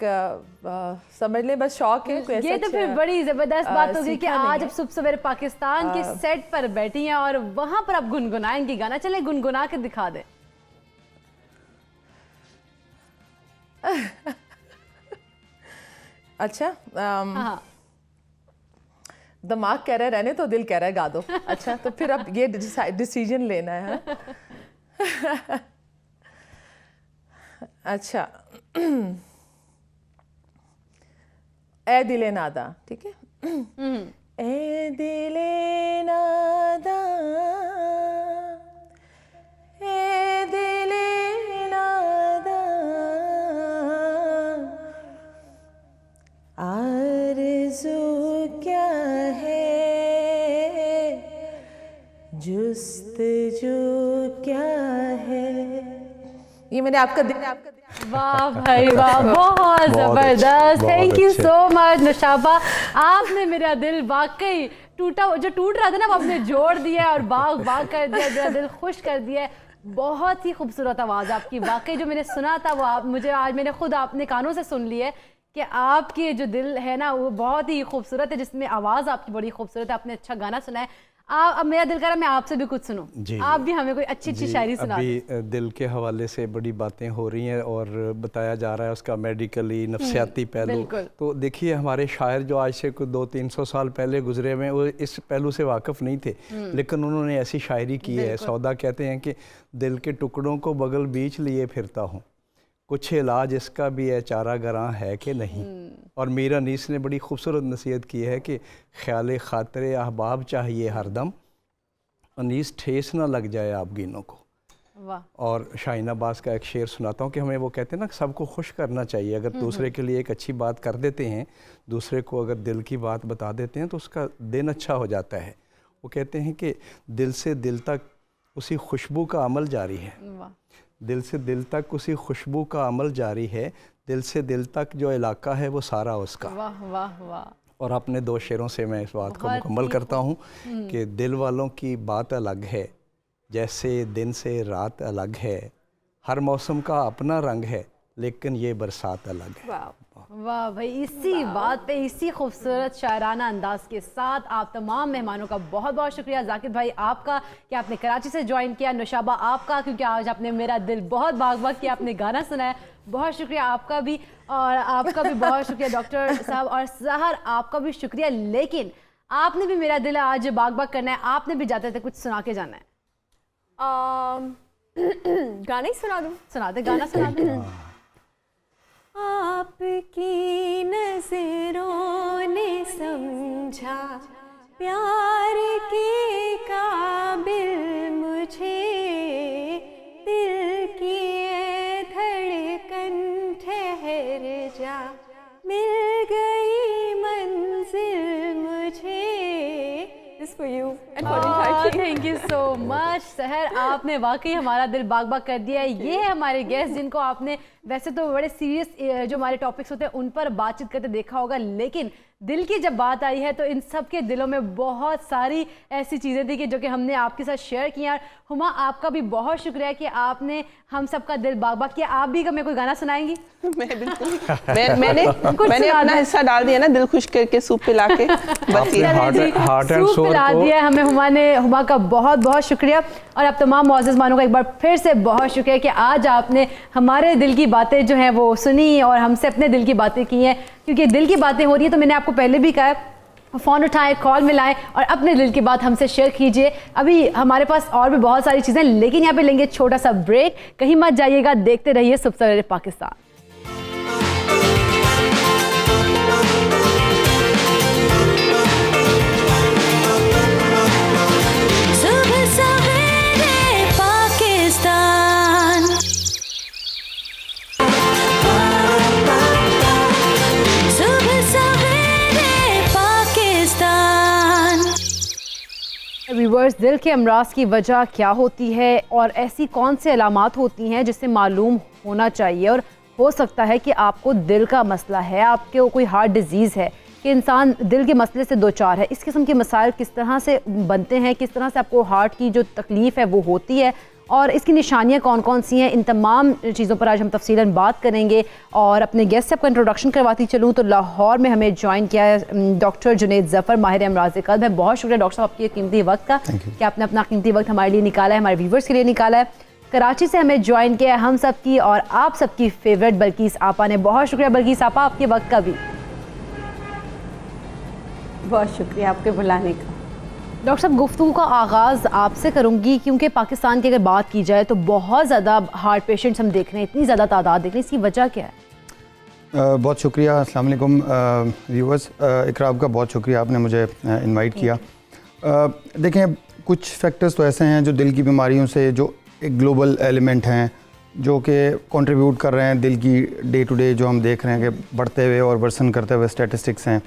Speaker 6: समझ लें, बस शौक है। कोई
Speaker 1: ये तो फिर बड़ी ज़बरदस्त बात होगी कि आज अब सुबह सवेरे पाकिस्तान के सेट पर बैठी हैं और वहाँ पर आप गुनगुनाएंगी गाना। चले गुनगुना के दिखा दें।
Speaker 6: अच्छा, दिमाग कह रहा है रहने तो, दिल कह रहा है गा दो। अच्छा, तो फिर अब ये डिसीजन लेना है। अच्छा, ए दिले नादा, ठीक है? ए दिले नादा, ए दिले नादा, आरज़ू क्या है, जुस्तजू क्या है। ये मैंने आपका
Speaker 1: वाह भाई वाह, बहुत जबरदस्त। Thank you so much Naushaba, आपने मेरा दिल वाकई जो टूट रहा था ना वो आपने जोड़ दिया और बाग कर दिया, मेरा दिल खुश कर दिया। बहुत ही खूबसूरत आवाज़ आपकी, वाकई जो मैंने सुना था वो आज मैंने खुद अपने कानों से सुन ली है कि आपकी जो दिल है ना वो बहुत ही खूबसूरत है, जिसमें आवाज़ आपकी बड़ी खूबसूरत है। आपने अच्छा गाना सुना है। अब मेरा दिल कर रहा है मैं आपसे भी कुछ सुनूं, आप भी हमें कोई अच्छी शायरी सुना दें।
Speaker 5: अभी दिल के हवाले से बड़ी बातें हो रही हैं और बताया जा रहा है उसका मेडिकली नफ्सियाती पहलू। तो देखिए हमारे शायर जो आज से कुछ 200-300 साल पहले गुजरे हुए वो इस पहलू से वाकिफ़ नहीं थे, लेकिन उन्होंने ऐसी शायरी की है। सौदा कहते हैं कि दिल के टुकड़ों को बगल बीच लिए फिरता हूँ, कुछ इलाज इसका भी है चारा गरां है कि नहीं। और मीरा नीस ने बड़ी खूबसूरत नसीहत की है कि ख्याल खातिर अहबाब चाहिए हरदम, अनीस ठेस ना लग जाए आप गिनों को।
Speaker 1: वाह।
Speaker 5: और शाहीन अब्बास का एक शेर सुनाता हूँ कि हमें वो कहते हैं ना सबको खुश करना चाहिए। अगर दूसरे के लिए एक अच्छी बात कर देते हैं, दूसरे को अगर दिल की बात बता देते हैं तो उसका दिन अच्छा हो जाता है। वो कहते हैं कि दिल से दिल तक उसी खुशबू का अमल जारी है, दिल से दिल तक उसी खुशबू का अमल जारी है, दिल से दिल तक जो इलाका है वो सारा उसका।
Speaker 1: वाह वाह वाह।
Speaker 5: और अपने 2 शेरों से मैं इस बात को मुकम्मल करता हूँ कि दिल वालों की बात अलग है, जैसे दिन से रात अलग है, हर मौसम का अपना रंग है, लेकिन ये बरसात अलग है।
Speaker 1: वाह भाई, इसी बात पे इसी खूबसूरत शायराना अंदाज के साथ आप तमाम मेहमानों का बहुत बहुत शुक्रिया। जाकिर भाई आपका कि आपने कराची से ज्वाइन किया, नुशाबा आपका क्योंकि आज आपने मेरा दिल बहुत बाग बाग किया, आपने गाना सुनाया, बहुत शुक्रिया आपका भी। और आपका भी बहुत शुक्रिया डॉक्टर साहब, और सहर आपका भी शुक्रिया। लेकिन आपने भी मेरा दिल आज बाग बाग करना है, आपने भी जाते थे कुछ सुना के जाना है।
Speaker 7: गाना ही सुना दूँ?
Speaker 1: सुना दे, गाना सुना दे।
Speaker 7: आपकी नजरों ने समझा प्यार के काबिल मुझे, दिल की ये धड़कन ठहर जा, मिल गई मंजिल मुझे। This for you and for Turkey.
Speaker 1: Thank you so much सहर, आपने वाकई हमारा दिल बाग बाग कर दिया है। ये हमारे गेस्ट जिनको आपने वैसे तो बड़े सीरियस जो हमारे टॉपिक्स होते हैं उन पर बातचीत करते देखा होगा, लेकिन दिल की जब बात आई है तो इन सब के दिलों में बहुत सारी ऐसी चीज़ें थी कि जो कि हमने आपके साथ शेयर किया। हुमा आपका भी बहुत शुक्रिया कि आपने हम सबका दिल बाग बाग किया। आप भी हमें कोई गाना सुनाएंगी?
Speaker 3: मैं बिल्कुल मैंने अपना हिस्सा डाल दिया ना, दिल खुश करके सूप पिला के, बस ये
Speaker 5: हार्ट एंड
Speaker 1: सूप
Speaker 5: सोल
Speaker 1: पिला
Speaker 5: को
Speaker 1: दिया हमें हुमा ने। हुमा का बहुत बहुत शुक्रिया। और अब तमाम मौजूद मानों का एक बार फिर से बहुत शुक्रिया कि आज आपने हमारे दिल की बातें जो हैं वो सुनी और हमसे अपने दिल की बातें की हैं, क्योंकि दिल की बातें हो रही है तो मैंने आपको पहले भी कहा है फ़ोन उठाएं, कॉल मिलाएं और अपने दिल की बात हमसे शेयर कीजिए। अभी हमारे पास और भी बहुत सारी चीज़ें, लेकिन यहाँ पे लेंगे छोटा सा ब्रेक। कहीं मत जाइएगा, देखते रहिए सुबह सवेरे पाकिस्तान।
Speaker 8: सुबह सवेरे पाकिस्तान, सुबह सवेरे पाकिस्तान।
Speaker 1: व्यूअर्स, दिल के अमराज की वजह क्या होती है और ऐसी कौन से अलामात होती हैं जिससे मालूम होना चाहिए? और हो सकता है कि आपको दिल का मसला है, आपके कोई हार्ट डिजीज़ है, कि इंसान दिल के मसले से दो चार है। इस किस्म के मसाइल किस तरह से बनते हैं, किस तरह से आपको हार्ट की जो तकलीफ़ है वो होती है और इसकी निशानियाँ कौन कौन सी हैं, इन तमाम चीज़ों पर आज हम तफसीलन बात करेंगे। और अपने गेस्ट से आपका इंट्रोडक्शन करवाती चलूँ तो लाहौर में हमें ज्वाइन किया है डॉक्टर जुनैद ज़फ़र, माहिर अमराज़ क़ल्ब। मैं बहुत शुक्रिया डॉक्टर साहब आपके कीमती वक्त का कि आपने अपना कीमती वक्त हमारे लिए निकाला है, हमारे व्यूवर्स के लिए निकाला है। कराची से हमें ज्वाइन किया है हम सबकी और आप सबकी फेवरेट बल्कीस आपा ने। बहुत शुक्रिया बल्कीस आपा आपके वक्त का भी।
Speaker 11: बहुत शुक्रिया आपके बुलाने का।
Speaker 1: डॉक्टर साहब, गुफ्तगू का आगाज़ आपसे करूंगी क्योंकि पाकिस्तान की अगर बात की जाए तो बहुत ज़्यादा हार्ट पेशेंट्स हम देख रहे हैं, इतनी ज़्यादा तादाद देख रहे हैं, इसकी वजह क्या है?
Speaker 12: बहुत शुक्रिया। अस्सलाम वालेकुम व्यूअर्स, इकराम का बहुत शुक्रिया, आपने मुझे इनवाइट किया। देखें, कुछ फैक्टर्स तो ऐसे हैं जो दिल की बीमारियों से जो एक ग्लोबल एलिमेंट हैं जो कि कंट्रीब्यूट कर रहे हैं दिल की डे टू डे जो हम देख रहे हैं कि बढ़ते हुए और वर्सन करते हुए स्टैटिस्टिक्स हैं।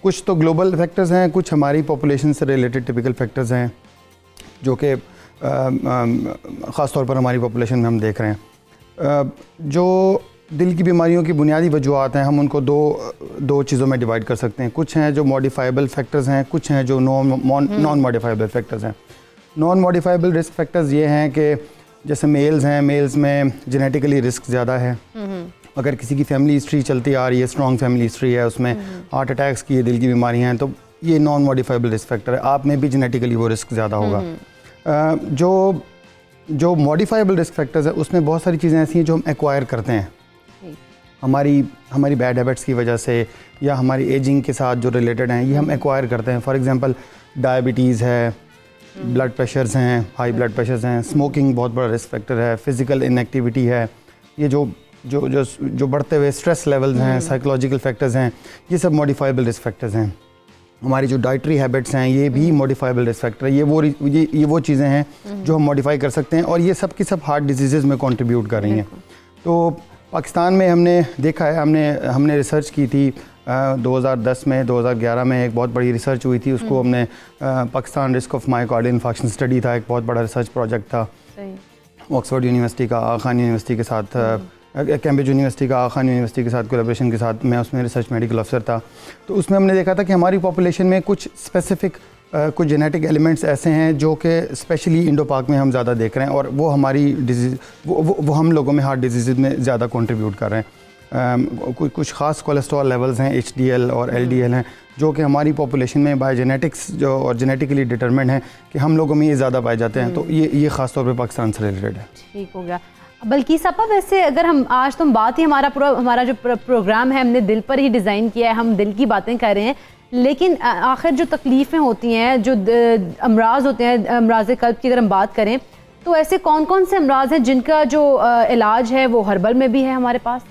Speaker 12: कुछ तो ग्लोबल फैक्टर्स हैं, कुछ हमारी पॉपुलेशन से रिलेटेड टिपिकल फैक्टर्स हैं जो कि ख़ास तौर पर हमारी पॉपुलेशन में हम देख रहे हैं। जो दिल की बीमारियों की बुनियादी वजूहत हैं हम उनको दो चीज़ों में डिवाइड कर सकते हैं। कुछ हैं जो मॉडिफाइबल फैक्टर्स हैं, कुछ हैं जो नॉन मॉडिफाइबल फैक्टर्स हैं। नॉन मॉडिफाइबल रिस्क फैक्टर्स ये हैं कि जैसे मेल्स हैं, मेल्स में जेनेटिकली रिस्क ज़्यादा है। अगर किसी की फैमिली हिस्ट्री चलती आ रही है, स्ट्रॉन्ग फैमिली हिस्ट्री है, उसमें हार्ट अटैक्स की, दिल की बीमारियां हैं, तो ये नॉन मॉडिफाइबल रिस्क फैक्टर है। आप में भी जेनेटिकली वो रिस्क ज़्यादा होगा। जो मॉडिफाइबल रिस्क फैक्टर्स है उसमें बहुत सारी चीज़ें ऐसी हैं जो हम एक्वायर करते हैं हमारी बैड हैबिट्स की वजह से या हमारी एजिंग के साथ जो रिलेटेड हैं, ये हम एक्वायर करते हैं। फॉर एग्जांपल डायबिटीज़ है, ब्लड प्रेशर्स हैं, हाई ब्लड प्रेशर्स हैं, स्मोकिंग बहुत बड़ा रिस्क फैक्टर है, फिज़िकल इनएक्टिविटी है, ये जो बढ़ते हुए स्ट्रेस लेवल्स हैं, साइकोलॉजिकल फैक्टर्स हैं, ये सब मॉडिफाइबल रिस्क फैक्टर्स हैं। हमारी जो डाइटरी हैबिट्स हैं ये भी मॉडिफाइबल रिस्क फैक्टर है। ये वो चीज़ें हैं जो हम मॉडिफाई कर सकते हैं और ये सब की सब हार्ट डिजीज़ में कंट्रीब्यूट कर रही हैं। तो पाकिस्तान में हमने देखा है, हमने रिसर्च की थी 2010 में, 2011 में एक बहुत बड़ी रिसर्च हुई थी, उसको हमने Pakistan risk of myocardial infection study था, एक बहुत बड़ा रिसर्च प्रोजेक्ट था ऑक्सफोर्ड यूनिवर्सिटी का, आगा खान यूनिवर्सिटी के साथ, कैम्ब्रिज यूनिवर्सिटी का, आगा खान यूनिवर्सिटी के साथ कोलैबोरेशन के साथ मैं उसमें रिसर्च मेडिकल अफसर था। तो उसमें हमने देखा था कि हमारी पॉपुलेशन में कुछ स्पेसिफिक कुछ जेनेटिक एलिमेंट्स ऐसे हैं जो कि स्पेशली इंडो पाक में हम ज़्यादा देख रहे हैं और वो हमारी डिजीज़ वो हम लोगों में हार्ट डिजीज़ में ज़्यादा कंट्रीब्यूट कर रहे हैं। कुछ ख़ास कोलेस्ट्रॉल लेवल्स हैं, HDL और LDL हैं, जो कि हमारी पॉपुलेशन में बाय जेनेटिक्स जो और जेनेटिकली डिटरमिन्ड हैं कि हम लोगों में ये ज़्यादा पाए जाते हैं। तो ये ख़ास तौर पे पाकिस्तान से रिलेटेड है।
Speaker 1: ठीक हो गया। बल्कि सपा वैसे अगर हम आज तुम बात ही हमारा जो प्रोग्राम है हमने दिल पर ही डिज़ाइन किया है, हम दिल की बातें कर रहे हैं, लेकिन आखिर जो तकलीफ़ें होती हैं, जो अमराज होते हैं, अमराज कल्ब की अगर हम बात करें तो ऐसे कौन कौन से अमराज हैं जिनका जो इलाज है वो हर्बल में भी है हमारे पास?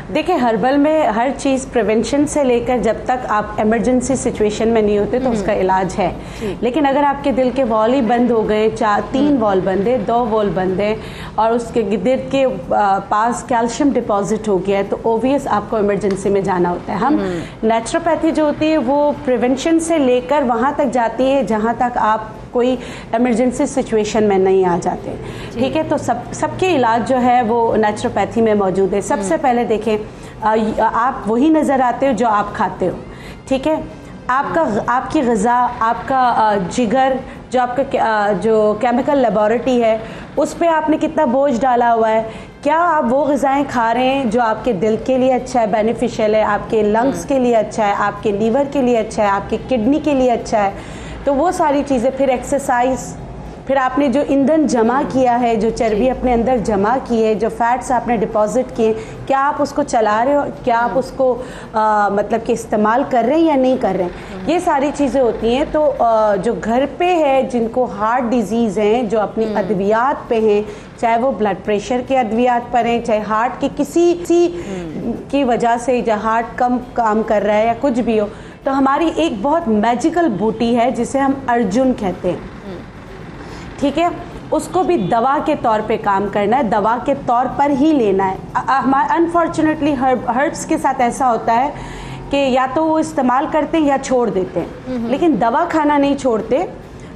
Speaker 11: देखिए, हर्बल में हर चीज़ प्रिवेंशन से लेकर जब तक आप इमरजेंसी सिचुएशन में नहीं होते तो उसका इलाज है। लेकिन अगर आपके दिल के वॉल ही बंद हो गए, 3 वॉल बंद है, 2 वॉल बंद है और उसके दिल के पास कैल्शियम डिपॉजिट हो गया है तो ओबियस आपको इमरजेंसी में जाना होता है। हम नेचुरोपैथी जो होती है वो प्रिवेंशन से लेकर वहाँ तक जाती है जहाँ तक आप कोई इमरजेंसी सिचुएशन में नहीं आ जाते। ठीक है, तो सबके इलाज जो है वो नेचुरोपैथी में मौजूद है। सबसे पहले देखें, आप वही नज़र आते हो जो आप खाते हो। ठीक है, आपकी ग़िज़ा, आपका जिगर, जो आपका जो केमिकल लेबॉरेटरी है उस पे आपने कितना बोझ डाला हुआ है। क्या आप वो ग़िज़ाएँ खा रहे हैं जो आपके दिल के लिए अच्छा है, बेनिफिशियल है, आपके लंग्स के लिए अच्छा है, आपके लीवर के लिए अच्छा है, आपके किडनी के लिए अच्छा है? तो वो सारी चीज़ें, फिर एक्सरसाइज, फिर आपने जो ईंधन जमा किया है, जो चर्बी अपने अंदर जमा की है, जो फैट्स आपने डिपॉजिट किए, क्या आप उसको चला रहे हो, क्या आप उसको मतलब कि इस्तेमाल कर रहे हैं या नहीं कर रहे हैं? ये सारी चीज़ें होती हैं। तो जो घर पे है, जिनको हार्ट डिजीज़ हैं, जो अपनी अद्वियात पे हैं, चाहे वो ब्लड प्रेशर के अद्वियात पर हैं, चाहे हार्ट के किसी की वजह से या हार्ट कम काम कर रहा है या कुछ भी हो, तो हमारी एक बहुत मैजिकल बूटी है जिसे हम अर्जुन कहते हैं। ठीक है, उसको भी दवा के तौर पे काम करना है, दवा के तौर पर ही लेना है। हमारे अनफॉर्चुनेटली हर्ब्स के साथ ऐसा होता है कि या तो वो इस्तेमाल करते हैं या छोड़ देते हैं, लेकिन दवा खाना नहीं छोड़ते।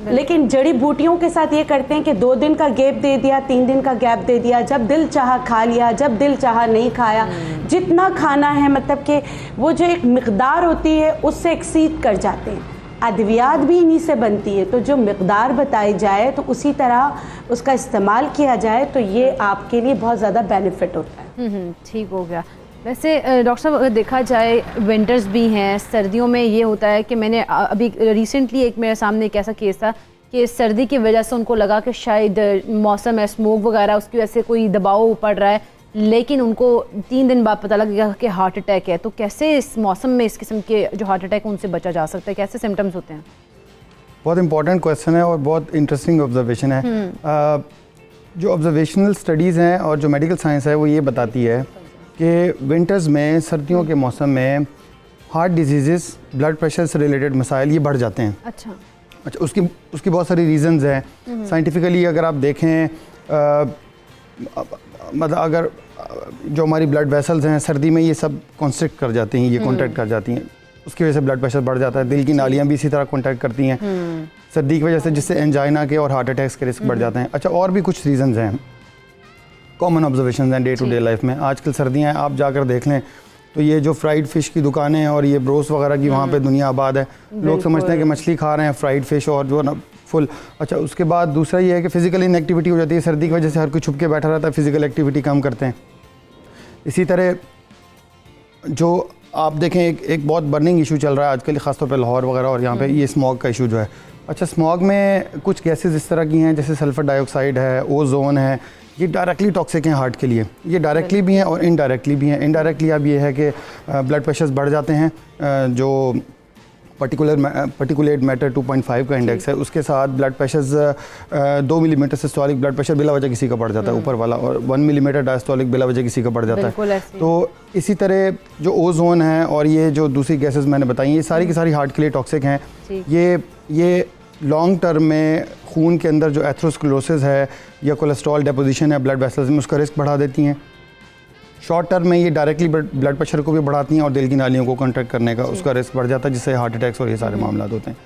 Speaker 11: लेकिन जड़ी बूटियों के साथ ये करते हैं कि 2 दिन का गैप दे दिया, 3 दिन का गैप दे दिया, जब दिल चाहा खा लिया, जब दिल चाहा नहीं खाया। जितना खाना है, मतलब कि वो जो एक मिकदार होती है उससे एक्सीड कर जाते हैं। अद्वियात भी इन्हीं से बनती है, तो जो मिकदार बताई जाए तो उसी तरह उसका इस्तेमाल किया जाए तो ये आपके लिए बहुत ज़्यादा बेनिफिट होता है।
Speaker 1: ठीक हो गया। वैसे डॉक्टर साहब अगर देखा जाए विंटर्स भी हैं, सर्दियों में ये होता है कि मैंने अभी रिसेंटली एक मेरे सामने एक ऐसा केस था कि सर्दी की वजह से उनको लगा कि शायद मौसम है, स्मोक वगैरह, उसकी वजह से कोई दबाव पड़ रहा है, लेकिन उनको 3 दिन बाद पता लग गया कि हार्ट अटैक है। तो कैसे इस मौसम में इस किस्म के जो हार्ट अटैक उनसे बचा जा सकता है, कैसे सिम्टम्स होते हैं?
Speaker 12: बहुत इंपॉर्टेंट क्वेश्चन है और बहुत इंटरेस्टिंग ऑब्जर्वेशन है। जो ऑब्जर्वेशनल स्टडीज़ हैं और जो मेडिकल साइंस है वो ये बताती है कि विंटर्स में, सर्दियों के मौसम में हार्ट डिजीज़, ब्लड प्रेशर से रिलेटेड मसाइल ये बढ़ जाते हैं। अच्छा, उसकी बहुत सारी रीज़न्स हैं। साइंटिफिकली अगर आप देखें, मतलब अगर जो हमारी ब्लड वेसल्स हैं सर्दी में ये सब कॉन्स्ट्रिक्ट कर जाती हैं, ये कॉन्ट्रैक्ट कर जाती हैं, उसकी वजह से ब्लड प्रेशर बढ़ जाता है। दिल की नालियाँ भी इसी तरह कॉन्ट्रैक्ट करती हैं सर्दी की वजह से, जिससे एंजाइना के और हार्ट अटैक्स के रिस्क बढ़ जाते हैं। अच्छा, और भी कुछ रीज़न्स हैं, कॉमन ऑब्जर्वेशन हैं डे टू डे लाइफ में। आजकल सर्दियाँ हैं, आप जाकर देख लें तो ये जो फ्राइड फ़िश की दुकानें हैं और ये ब्रोस वगैरह की वहाँ पे दुनिया आबाद है। लोग समझते हैं कि मछली खा रहे हैं, फ्राइड फ़िश और जो ना फुल। अच्छा, उसके बाद दूसरा ये है कि फ़िज़िकल इनएक्टिविटी हो जाती है सर्दी की वजह से, हर कोई छुप के बैठा रहता है, फ़िज़िकल एक्टिविटी कम करते हैं। इसी तरह जो आप देखें एक बहुत बर्निंग इशू चल रहा है आजकल, ख़ासतौर पर लाहौर वगैरह और यहाँ पे, ये स्मॉग का इशू जो है। अच्छा, स्मॉग में कुछ गैसेस इस तरह की हैं जैसे सल्फ़र डाइऑक्साइड है, ओजोन है, ये डायरेक्टली टॉक्सिक हैं हार्ट के लिए। ये डायरेक्टली भी हैं और इनडायरेक्टली भी हैं। इनडायरेक्टली अब ये है कि ब्लड प्रेशर्स बढ़ जाते हैं, जो पर्टिकुलेट मैटर 2.5 का इंडेक्स है, उसके साथ blood pressure 2 millimetre systolic blood pressure बिला वजह किसी का बढ़ जाता है ऊपर वाला, और 1 मिलीमीटर डायस्टोलिक बिला वजह किसी का बढ़ जाता है। तो इसी तरह जो ओजोन है और ये जो दूसरी गैसेस मैंने बताई, ये सारी की सारी हार्ट के लिए टॉक्सिक हैं। ये लॉन्ग टर्म में खून के अंदर जो एथेरोस्क्लेरोसिस है या कोलेस्ट्रॉल डिपोजिशन है ब्लड वेसल्स में, उसका रिस्क बढ़ा देती हैं। शॉर्ट टर्म में ये डायरेक्टली ब्लड प्रेशर को भी बढ़ाती हैं और दिल की नालियों को कंट्रैक्ट करने का उसका रिस्क बढ़ जाता है, जिससे हार्ट अटैक्स और ये सारे मामला होते हैं।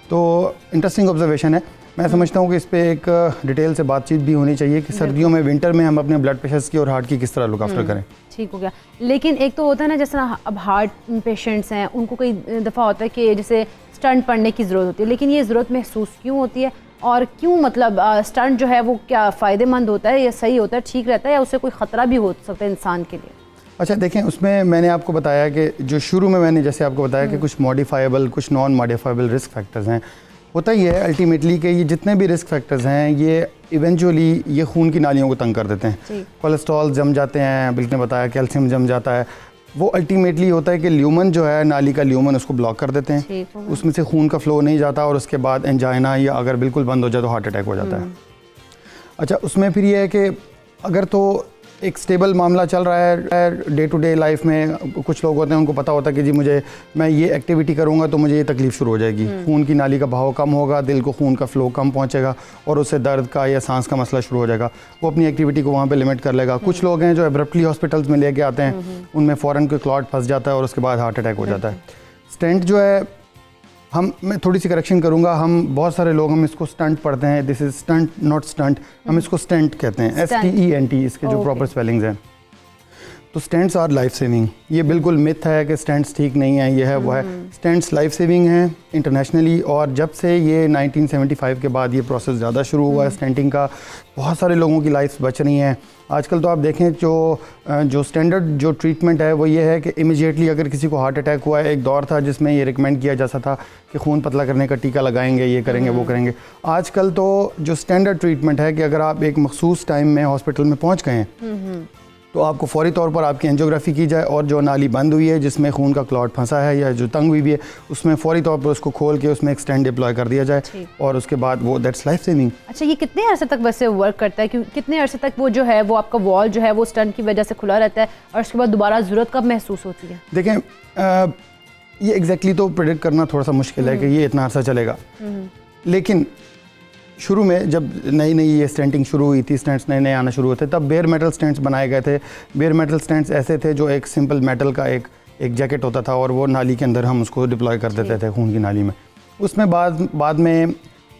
Speaker 12: तो इंटरेस्टिंग ऑब्जर्वेशन है। मैं समझता हूँ कि इस पर एक डिटेल से बातचीत भी होनी चाहिए कि सर्दियों में, विंटर में हम अपने ब्लड प्रेशर की और हार्ट की किस तरह लुक आफ्टर करें।
Speaker 1: ठीक हो गया। लेकिन एक तो होता है ना, जैसे अब हार्ट पेशेंट्स हैं, उनको कई दफ़ा होता है कि जैसे स्टंट पड़ने की ज़रूरत होती है, लेकिन ये ज़रूरत महसूस क्यों होती है और क्यों, मतलब स्टंट जो है वो क्या फ़ायदेमंद होता है या सही होता है, ठीक रहता है, या उससे कोई ख़तरा भी हो सकता है इंसान के लिए?
Speaker 12: अच्छा देखें, उसमें मैंने आपको बताया कि जो शुरू में मैंने जैसे आपको बताया कि कुछ मॉडिफाइबल, कुछ नॉन मॉडिफाइबल रिस्क फैक्टर्स हैं। होता ही है अल्टीमेटली कि ये जितने भी रिस्क फैक्टर्स हैं ये इवेंचुअली ये खून की नालियों को तंग कर देते हैं। कोलेस्ट्रॉल जम जाते हैं, बिल्कुल ने बताया, कैल्शियम जम जाता है। वो अल्टीमेटली होता है कि ल्यूमन जो है, नाली का ल्यूमन, उसको ब्लॉक कर देते हैं, उसमें से खून का फ्लो नहीं जाता और उसके बाद एंजाइना या अगर बिल्कुल बंद हो जाए तो हार्ट अटैक हो जाता है। अच्छा, उसमें फिर ये है कि अगर तो एक स्टेबल मामला चल रहा है डे टू डे लाइफ में, कुछ लोग होते हैं उनको पता होता है कि जी मैं ये एक्टिविटी करूँगा तो मुझे ये तकलीफ़ शुरू हो जाएगी, खून की नाली का बहाव कम होगा, दिल को खून का फ्लो कम पहुँचेगा और उससे दर्द का या सांस का मसला शुरू हो जाएगा। वो अपनी एक्टिविटी को वहाँ पे लिमिट कर लेगा। कुछ लोग हैं जो एब्रप्टली हॉस्पिटल्स में लेके आते हैं, उनमें फ़ौरन कोई क्लॉट फंस जाता है और उसके बाद हार्ट अटैक हो जाता है। स्टेंट जो है, मैं थोड़ी सी करेक्शन करूंगा, हम बहुत सारे लोग हम इसको स्टंट पढ़ते हैं, this is stunt not stunt, हम इसको स्टेंट कहते हैं, STENT इसके जो प्रॉपर स्पेलिंग्स हैं। तो स्टेंट्स आर लाइफ सेविंग। ये बिल्कुल मिथ है कि स्टेंट्स ठीक नहीं है, ये है वो है। स्टेंट्स लाइफ सेविंग हैं इंटरनेशनली, और जब से ये 1975 के बाद ये प्रोसेस ज़्यादा शुरू हुआ है स्टेंटिंग का, बहुत सारे लोगों की लाइफ बच रही हैं। आजकल तो आप देखें जो स्टैंडर्ड जो ट्रीटमेंट है वो ये है कि इमीडिएटली अगर किसी को हार्ट अटैक हुआ है, एक दौर था जिसमें ये रिकमेंड किया जाता था कि खून पतला करने का टीका लगाएंगे, ये करेंगे, वो करेंगे। आजकल तो जो स्टैंडर्ड ट्रीटमेंट है कि अगर आप एक मखसूस टाइम में हॉस्पिटल में पहुँच गए हैं तो आपको फौरी तौर पर आपकी एंजियोग्राफी की जाए और जो नाली बंद हुई है जिसमें खून का क्लॉट फंसा है या जो तंग हुई भी है, उसमें फौरी तौर पर उसको खोल के उसमें एक स्टेंट डिप्लॉय कर दिया जाए और उसके बाद वो दैट्स लाइफ सेविंग।
Speaker 1: अच्छा, ये कितने अरसे तक वैसे वर्क करता है? कितने अरसे तक वो जो है वो आपका वॉल जो है वो स्टंट की वजह से खुला रहता है और उसके बाद दोबारा ज़रूरत कब महसूस होती है?
Speaker 12: देखें, ये एग्जैक्टली तो प्रेडिक्ट करना थोड़ा सा मुश्किल है कि ये इतना अरसा चलेगा, लेकिन शुरू में जब नई नई ये स्टेंटिंग शुरू हुई थी, स्टेंट्स नए नए आना शुरू हुए थे, तब बेयर मेटल स्टेंट्स बनाए गए थे। बेयर मेटल स्टेंट्स ऐसे थे जो एक सिंपल मेटल का एक जैकेट होता था और वो नाली के अंदर हम उसको डिप्लॉय कर देते थे खून की नाली में। उसमें बाद में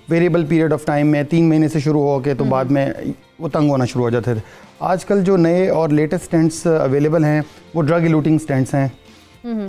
Speaker 12: वेरिएबल पीरियड ऑफ टाइम में 3 महीने से शुरू हो के तो बाद में वो तंग होना शुरू हो जाते थे। आजकल जो नए और लेटेस्ट स्टेंट्स अवेलेबल हैं वो ड्रग इलूटिंग स्टेंट्स हैं।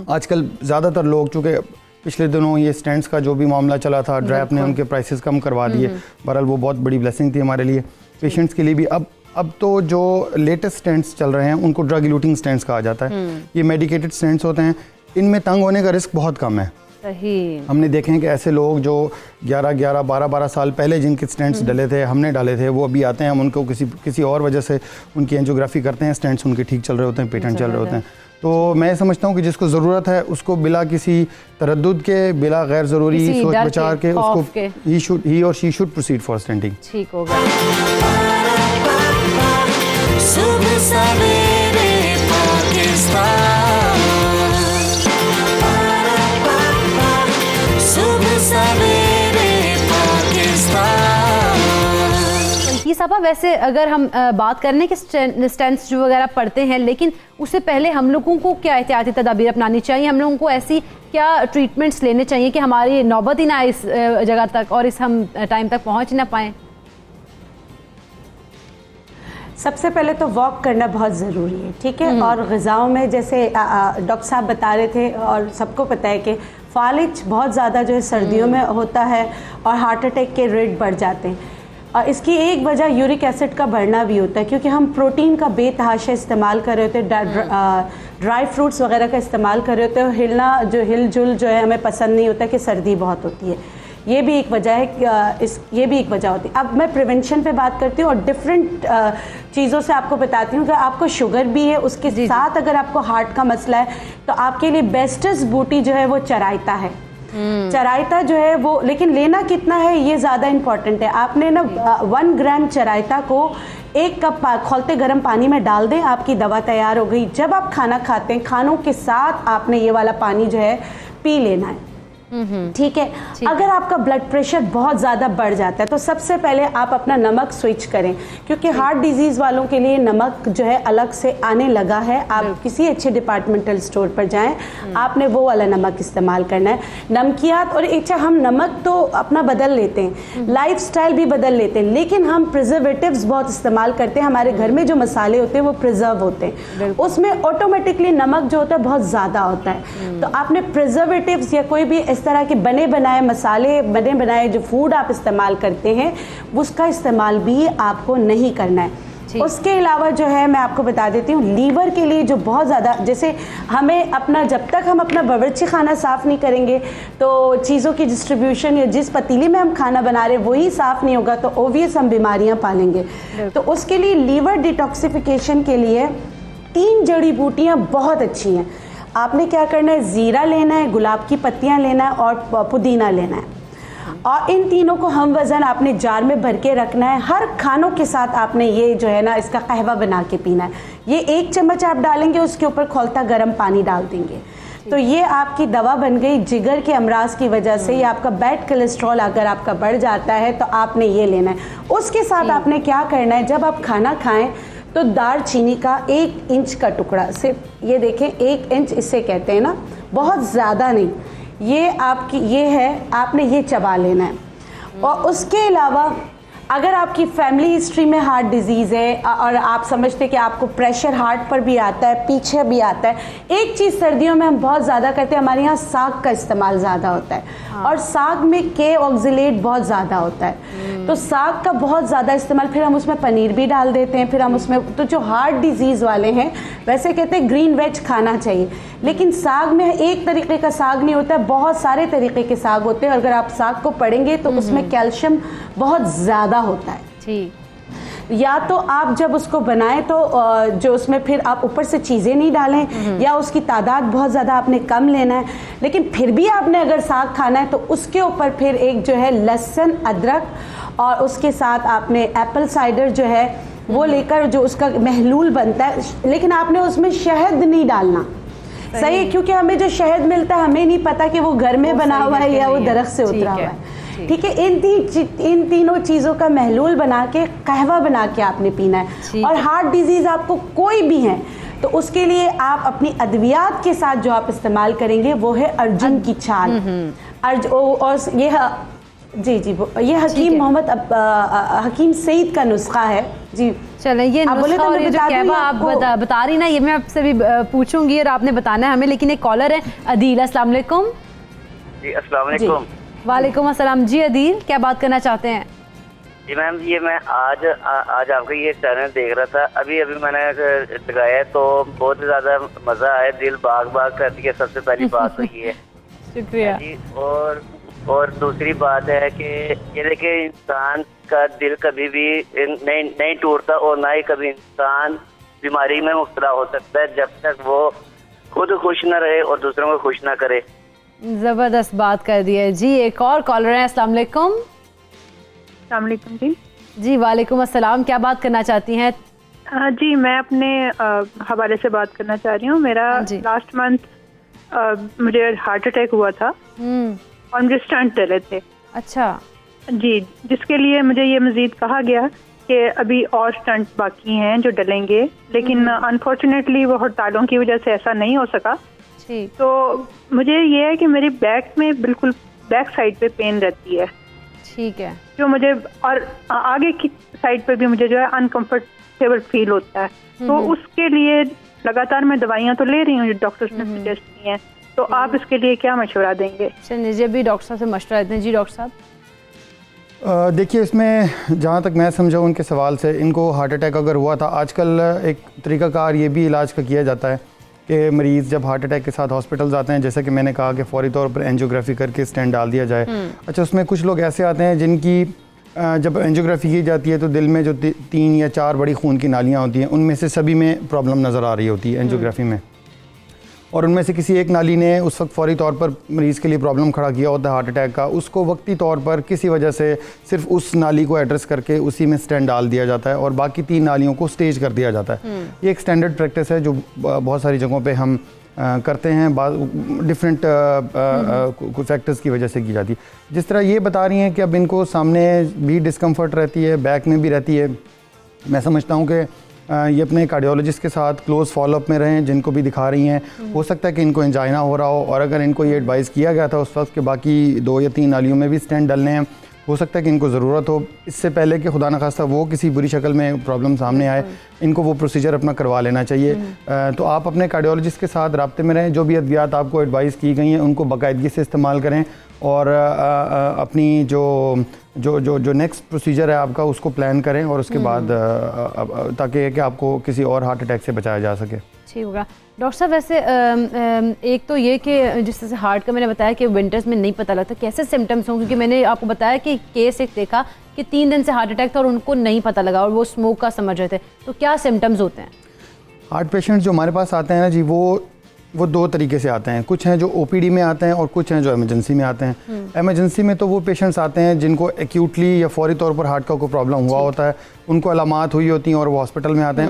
Speaker 12: आजकल ज़्यादातर लोग, चूँकि पिछले दिनों ये स्टेंट्स का जो भी मामला चला था, ड्रैप ने उनके प्राइसेस कम करवा दिए, बहरहाल वो बहुत बड़ी ब्लेसिंग थी हमारे लिए, पेशेंट्स के लिए भी। अब तो जो लेटेस्ट स्टेंट्स चल रहे हैं उनको ड्रग इलूटिंग स्टेंट्स कहा जाता है। ये मेडिकेटेड स्टेंट्स होते हैं, इनमें तंग होने का रिस्क बहुत कम है।
Speaker 1: सही।
Speaker 12: हमने देखे हैं कि ऐसे लोग जो 12 साल पहले जिनके स्टेंट्स डले थे, हमने डाले थे, वो अभी आते हैं, हम उनको किसी और वजह से उनकी एंजियोग्राफी करते हैं, स्टेंट्स उनके ठीक चल रहे होते हैं, पेटेंट चल रहे होते हैं। तो मैं समझता हूँ कि जिसको ज़रूरत है उसको बिला किसी तरद्दुद के, बिला गैर ज़रूरी सोच विचार के उसको ही और she should proceed for stenting.
Speaker 1: ठीक होगा।
Speaker 8: सुबह सवेरे पाकिस्तान, सुबह सवेरे पाकिस्तान।
Speaker 1: ये साहबा, वैसे अगर हम बात करने के स्टेंट्स जो वगैरह पढ़ते हैं, लेकिन उससे पहले हम लोगों को क्या एहतियाती तदाबीर अपनानी चाहिए? हम लोगों को ऐसी क्या ट्रीटमेंट्स लेने चाहिए कि हमारी नौबत ही ना इस जगह तक और इस हम टाइम तक पहुंच ही ना पाएँ?
Speaker 11: सबसे पहले तो वॉक करना बहुत ज़रूरी है, ठीक है। और ग़िज़ाओं में जैसे डॉक्टर साहब बता रहे थे और सबको पता है कि फालिज बहुत ज़्यादा जो है सर्दियों में होता है और हार्ट अटैक के रेट बढ़ जाते हैं। और इसकी एक वजह यूरिक एसिड का बढ़ना भी होता है, क्योंकि हम प्रोटीन का बेतहाशा इस्तेमाल कर रहे होते हैं, ड्राई फ्रूट्स वगैरह का इस्तेमाल कर रहे होते हैं, हिलना जो हिलजुल जो है हमें पसंद नहीं होता कि सर्दी बहुत होती है। ये भी एक वजह है, ये भी एक वजह होती है। अब मैं प्रिवेंशन पे बात करती हूँ और डिफरेंट चीज़ों से आपको बताती हूँ कि आपको शुगर भी है, उसके साथ अगर आपको हार्ट का मसला है तो आपके लिए बेस्टेस्ट बूटी जो है वो चराइता है। चराइता जो है वो, लेकिन लेना कितना है ये ज़्यादा इम्पॉर्टेंट है। आपने ना 1 ग्राम चराइता को 1 कप खौलते गर्म पानी में डाल दें, आपकी दवा तैयार हो गई। जब आप खाना खाते हैं, खानों के साथ आपने ये वाला पानी जो है पी लेना है, ठीक है। अगर आपका ब्लड प्रेशर बहुत ज़्यादा बढ़ जाता है तो सबसे पहले आप अपना नमक स्विच करें, क्योंकि हार्ट डिजीज़ वालों के लिए नमक जो है अलग से आने लगा है। आप किसी अच्छे डिपार्टमेंटल स्टोर पर जाएं, आपने वो वाला नमक इस्तेमाल करना है। नमकियात और अच्छा, हम नमक तो अपना बदल लेते हैं, लाइफस्टाइल भी बदल लेते हैं, लेकिन हम प्रिजर्वेटिव्स बहुत इस्तेमाल करते हैं। हमारे घर में जो मसाले होते हैं वो प्रिजर्व होते हैं, उसमें ऑटोमेटिकली नमक जो होता है बहुत ज़्यादा होता है। तो आपने प्रिजर्वेटिव्स या कोई भी इस तरह के बने बनाए मसाले, बने बनाए जो फूड आप इस्तेमाल करते हैं, उसका इस्तेमाल भी आपको नहीं करना है। उसके अलावा जो है मैं आपको बता देती हूँ, लीवर के लिए जो बहुत ज़्यादा, जैसे हमें अपना, जब तक हम अपना बावर्ची खाना साफ़ नहीं करेंगे तो चीज़ों की डिस्ट्रीब्यूशन या जिस पतीली में हम खाना बना रहे हैं वही साफ़ नहीं होगा, तो ओवियस हम बीमारियाँ पालेंगे। तो उसके लिए लीवर डिटॉक्सिफिकेशन के लिए 3 जड़ी बूटियाँ बहुत अच्छी हैं। आपने क्या करना है, ज़ीरा लेना है, गुलाब की पत्तियां लेना है और पुदीना लेना है, और इन तीनों को हम वज़न आपने जार में भर के रखना है। हर खानों के साथ आपने ये जो है ना इसका कहवा बना के पीना है। ये 1 चम्मच आप डालेंगे, उसके ऊपर खौलता गर्म पानी डाल देंगे, तो ये आपकी दवा बन गई। जिगर के अमराज की वजह से या आपका बैड कोलेस्ट्रॉल अगर आपका बढ़ जाता है तो आपने ये लेना है। उसके साथ आपने क्या करना है, जब आप खाना खाएं तो दालचीनी का 1 इंच का टुकड़ा, सिर्फ ये देखें 1 इंच इसे कहते हैं ना, बहुत ज़्यादा नहीं, ये आपकी ये है, आपने ये चबा लेना है। और उसके अलावा अगर आपकी फैमिली हिस्ट्री में हार्ट डिजीज़ है और आप समझते कि आपको प्रेशर हार्ट पर भी आता है, पीछे भी आता है, एक चीज़ सर्दियों में हम बहुत ज़्यादा करते हैं, हमारे यहाँ साग का इस्तेमाल ज़्यादा होता है। और साग में के ऑक्जिलेट बहुत ज़्यादा होता है, तो साग का बहुत ज़्यादा इस्तेमाल, फिर हम उसमें पनीर भी डाल देते हैं, फिर हम उसमें, तो जो हार्ट डिजीज़ वाले हैं वैसे कहते हैं ग्रीन वेज खाना चाहिए, लेकिन साग में एक तरीके का साग नहीं होता है, बहुत सारे तरीके के साग होते हैं। अगर आप साग को पढ़ेंगे तो उसमें कैल्शियम बहुत ज़्यादा होता है।
Speaker 1: ठीक,
Speaker 11: या तो आप जब उसको बनाएं तो जो उसमें फिर आप ऊपर से चीज़ें नहीं डालें, या उसकी तादाद बहुत ज़्यादा आपने कम लेना है, लेकिन फिर भी आपने अगर साग खाना है तो उसके ऊपर फिर एक जो है लहसुन, अदरक, और उसके साथ आपने एप्पल साइडर जो है वो लेकर जो उसका महलूल बनता है, लेकिन आपने उसमें शहद नहीं डालना। सही है, क्योंकि हमें जो शहद मिलता है हमें नहीं पता कि वो घर में बना हुआ है या वो दरख्त से उतरा हुआ है। ठीक है, इन तीनों चीज़ों का महलूल बना के कहवा बना के आपने पीना है। और हार्ट डिजीज़ आपको कोई भी है तो उसके लिए आप अपनी अद्वियात के साथ जो आप इस्तेमाल करेंगे वो है अर्जुन की छाल। और ये ये हकीम मोहम्मद हकीम सईद का नुस्खा है जी।
Speaker 1: चलें, ये नुस्खा और ये जो कहवा आप बता रही ना, ये मैं आपसे भी पूछूंगी और आपने बताना है हमें। लेकिन एक कॉलर है अदील, अस्सलाम वालेकुम।
Speaker 13: जी अस्सलाम वालेकुम।
Speaker 1: वालेकुम अस्सलाम जी। अदील, क्या बात करना चाहते हैं?
Speaker 13: जी मैम, ये मैं आज आपका ये चैनल देख रहा था, अभी मैंने लगाया है तो बहुत ज़्यादा मज़ा आया, दिल बाग बाग कर दिया। सबसे पहली बात तो ये है।
Speaker 1: शुक्रिया
Speaker 13: जी। और दूसरी बात है कि ये देखिए, इंसान का दिल कभी भी नहीं टूटता और ना ही कभी इंसान बीमारी में मुब्तला हो सकता है जब तक वो खुद खुश न रहे और दूसरों को खुश ना करे।
Speaker 1: ज़बरदस्त बात कर दी है जी। एक और कॉलर है, अस्सलाम वालेकुम।
Speaker 10: अस्सलाम वालेकुम जी।
Speaker 1: जी वालेकुम अस्सलाम, क्या बात करना चाहती हैं?
Speaker 10: जी, मैं अपने हवाले से बात करना चाह रही हूँ। मेरा लास्ट मंथ मुझे हार्ट अटैक हुआ था और मुझे स्टंट डले थे।
Speaker 1: अच्छा
Speaker 10: जी, जिसके लिए मुझे ये मज़ीद कहा गया कि अभी और स्टंट बाकी हैं जो डलेंगे, लेकिन अनफॉर्चुनेटली वो हड़तालों की वजह से ऐसा नहीं हो सका। तो मुझे ये है कि मेरी बैक में बिल्कुल बैक साइड पे पेन रहती है।
Speaker 1: ठीक है।
Speaker 10: जो मुझे और आगे की साइड पे भी मुझे जो है अनकंफर्टेबल फील होता है। तो उसके लिए लगातार मैं दवाइयाँ तो ले रही हूँ जो डॉक्टर्स ने सजेस्ट की हैं। तो आप इसके लिए क्या मशवरा देंगे?
Speaker 1: चलिए भी डॉक्टर साहब से मशवरा देते हैं। जी डॉक्टर साहब।
Speaker 12: देखिए, इसमें जहाँ तक मैं समझा उनके सवाल से, इनको हार्ट अटैक अगर हुआ था, आजकल एक तरीक़ाकार ये भी इलाज का किया जाता है कि मरीज़ जब हार्ट अटैक के साथ हॉस्पिटल आते हैं, जैसे कि मैंने कहा कि फौरी तौर पर एंजियोग्राफी करके स्टेंट डाल दिया जाए। अच्छा, उसमें कुछ लोग ऐसे आते हैं जिनकी जब एंजियोग्राफी की जाती है तो दिल में जो 3 या 4 बड़ी खून की नालियाँ होती हैं, उनमें से सभी में प्रॉब्लम नज़र आ रही होती है एंजियोग्राफी में। और उनमें से किसी एक नाली ने उस वक्त फौरी तौर पर मरीज़ के लिए प्रॉब्लम खड़ा किया होता है हार्ट अटैक का, उसको वक्ती तौर पर किसी वजह से सिर्फ उस नाली को एड्रेस करके उसी में स्टेंट डाल दिया जाता है और बाकी 3 नालियों को स्टेज कर दिया जाता है। ये एक स्टैंडर्ड प्रैक्टिस है जो बहुत सारी जगहों पे हम करते हैं, डिफरेंट फैक्टर्स की वजह से की जाती है। जिस तरह ये बता रही हैं कि अब इनको सामने भी डिस्कम्फर्ट रहती है, बैक में भी रहती है, मैं समझता हूँ कि ये अपने कार्डियोलॉजिस्ट के साथ क्लोज फॉलोअप में रहें जिनको भी दिखा रही हैं। हो सकता है कि इनको एंजाइना हो रहा हो और अगर इनको ये एडवाइस किया गया था उस वक्त कि बाकी 2 या 3 नालियों में भी स्टेंट डलने हैं, हो सकता है कि इनको ज़रूरत हो, इससे पहले कि खुदा न खास्ता वो किसी बुरी शक्ल में प्रॉब्लम सामने आए, इनको वो प्रोसीजर अपना करवा लेना चाहिए। तो आप अपने कार्डियोलॉजिस्ट के साथ राब्ते में रहें, जो भी अद्वियात आपको एडवाइस की गई हैं उनको बाकायदगी से इस्तेमाल करें और अपनी जो नेक्स्ट प्रोसीजर है आपका उसको प्लान करें और उसके बाद ताकि कि आपको किसी और हार्ट अटैक से बचाया जा सके।
Speaker 1: ठीक होगा डॉक्टर साहब। वैसे एक तो ये कि जिस तरह से हार्ट का मैंने बताया कि विंटर्स में नहीं पता लगता, कैसे सिम्टम्स हों, क्योंकि मैंने आपको बताया कि केस एक देखा कि 3 दिन से हार्ट अटैक था और उनको नहीं पता लगा और वो स्मोक का समझ रहे थे, तो क्या सिम्टम्स होते हैं?
Speaker 12: हार्ट पेशेंट जो हमारे पास आते हैं ना जी, वो 2 तरीके से आते हैं। कुछ हैं जो ओपीडी में आते हैं और कुछ हैं जो इमरजेंसी में आते हैं। इमरजेंसी में तो वो पेशेंट्स आते हैं जिनको एक्यूटली या फौरी तौर पर हार्ट का कोई प्रॉब्लम हुआ होता है, उनको अलामात हुई होती हैं और वो हॉस्पिटल में आते हैं।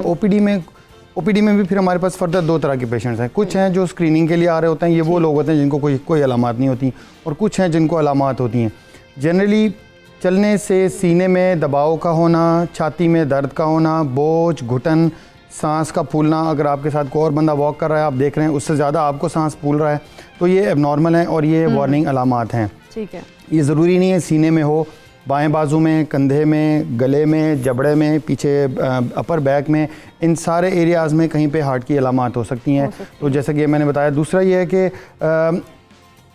Speaker 12: ओपीडी में भी फिर हमारे पास फर्दर 2 तरह के पेशेंट्स हैं। कुछ हैं जो स्क्रीनिंग के लिए आ रहे होते हैं, ये वो लोग होते हैं जिनको कोई अलामात नहीं होती, और कुछ हैं जिनको अलामात होती हैं। जनरली चलने से सीने में दबाव का होना, छाती में दर्द का होना, बोझ, घुटन, सांस का फूलना, अगर आपके साथ कोई और बंदा वॉक कर रहा है, आप देख रहे हैं उससे ज़्यादा आपको सांस फूल रहा है, तो ये एबनॉर्मल है और ये वार्निंग अलामात हैं।
Speaker 1: ठीक है।
Speaker 12: ये ज़रूरी नहीं है सीने में हो, बाएं बाजू में, कंधे में, गले में, जबड़े में, पीछे अपर बैक में, इन सारे एरियाज़ में कहीं पे हार्ट की अलामात हो सकती हैं। तो जैसे कि मैंने बताया, दूसरा ये है कि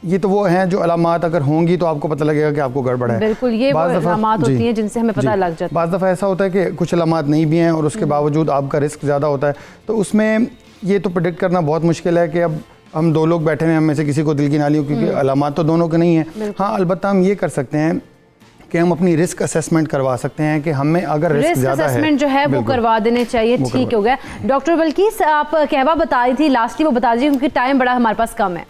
Speaker 12: ये तो वो हैं जो अलामात अगर होंगी तो आपको पता लगेगा कि आपको गड़बड़ है।
Speaker 1: बिल्कुल, ये वो अलामात होती हैं जिनसे हमें पता लग जाता है।
Speaker 12: बाज़ दफ़ा ऐसा होता है कि कुछ अलामात नहीं भी हैं और उसके बावजूद आपका रिस्क ज़्यादा होता है, तो उसमें ये तो प्रेडिक्ट करना बहुत मुश्किल है कि अब हम 2 लोग बैठे हुए हैं, हम में से किसी को दिल की नाली हो, क्योंकि अलामात तो दोनों के नहीं हैं। हाँ, अलबत्ता हम ये कर सकते हैं कि हम अपनी रिस्क असेसमेंट करवा सकते हैं कि हमें अगर रिस्क ज़्यादा है,
Speaker 1: असेसमेंट जो है वो करवा देने चाहिए। ठीक हो गया। डॉक्टर बल्कीस, आप कहवा बता रही थी, लास्टली वो बता दीजिए क्योंकि टाइम बड़ा हमारे पास कम है।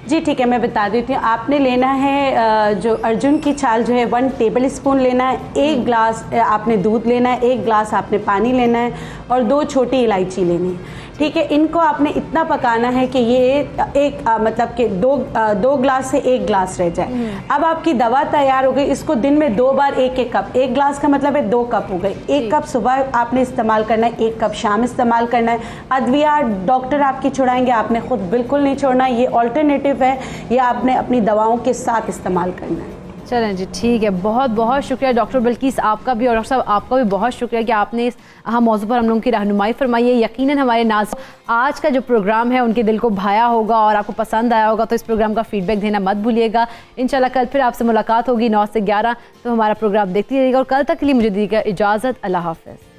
Speaker 11: जी ठीक है, मैं बता देती हूँ। आपने लेना है जो अर्जुन की छाल जो है 1 टेबल स्पून लेना है, 1 ग्लास आपने दूध लेना है, 1 ग्लास आपने पानी लेना है और 2 छोटी इलायची लेनी है। ठीक है, इनको आपने इतना पकाना है कि ये मतलब कि 2 ग्लास से 1 ग्लास रह जाए। अब आपकी दवा तैयार हो गई। इसको दिन में 2 बार 1-1 कप, 1 ग्लास का मतलब है 2 कप हो गए। 1 कप सुबह आपने इस्तेमाल करना है, 1 कप शाम इस्तेमाल करना है। अद्विया डॉक्टर आपकी छुड़ाएंगे, आपने खुद बिल्कुल नहीं छोड़ना। ये ऑल्टरनेटिव है, ये आपने अपनी दवाओं के साथ इस्तेमाल करना है।
Speaker 1: चलें जी, ठीक है। बहुत बहुत शुक्रिया डॉक्टर बल्कीस, आपका भी, और डॉक्टर साहब आपका भी बहुत शुक्रिया कि आपने इस अहम मौजू पर हम लोगों की रहनुमाई फरमाई है। यकीनन हमारे नाज़ आज का जो प्रोग्राम है उनके दिल को भाया होगा और आपको पसंद आया होगा, तो इस प्रोग्राम का फीडबैक देना मत भूलिएगा। इंशाल्लाह कल फिर आपसे मुलाकात होगी 9 से 11, तो हमारा प्रोग्राम देखती रहिएगा और कल तक के लिए मुझे दीजिएगा इजाज़त। अल्लाह हाफ़िज़।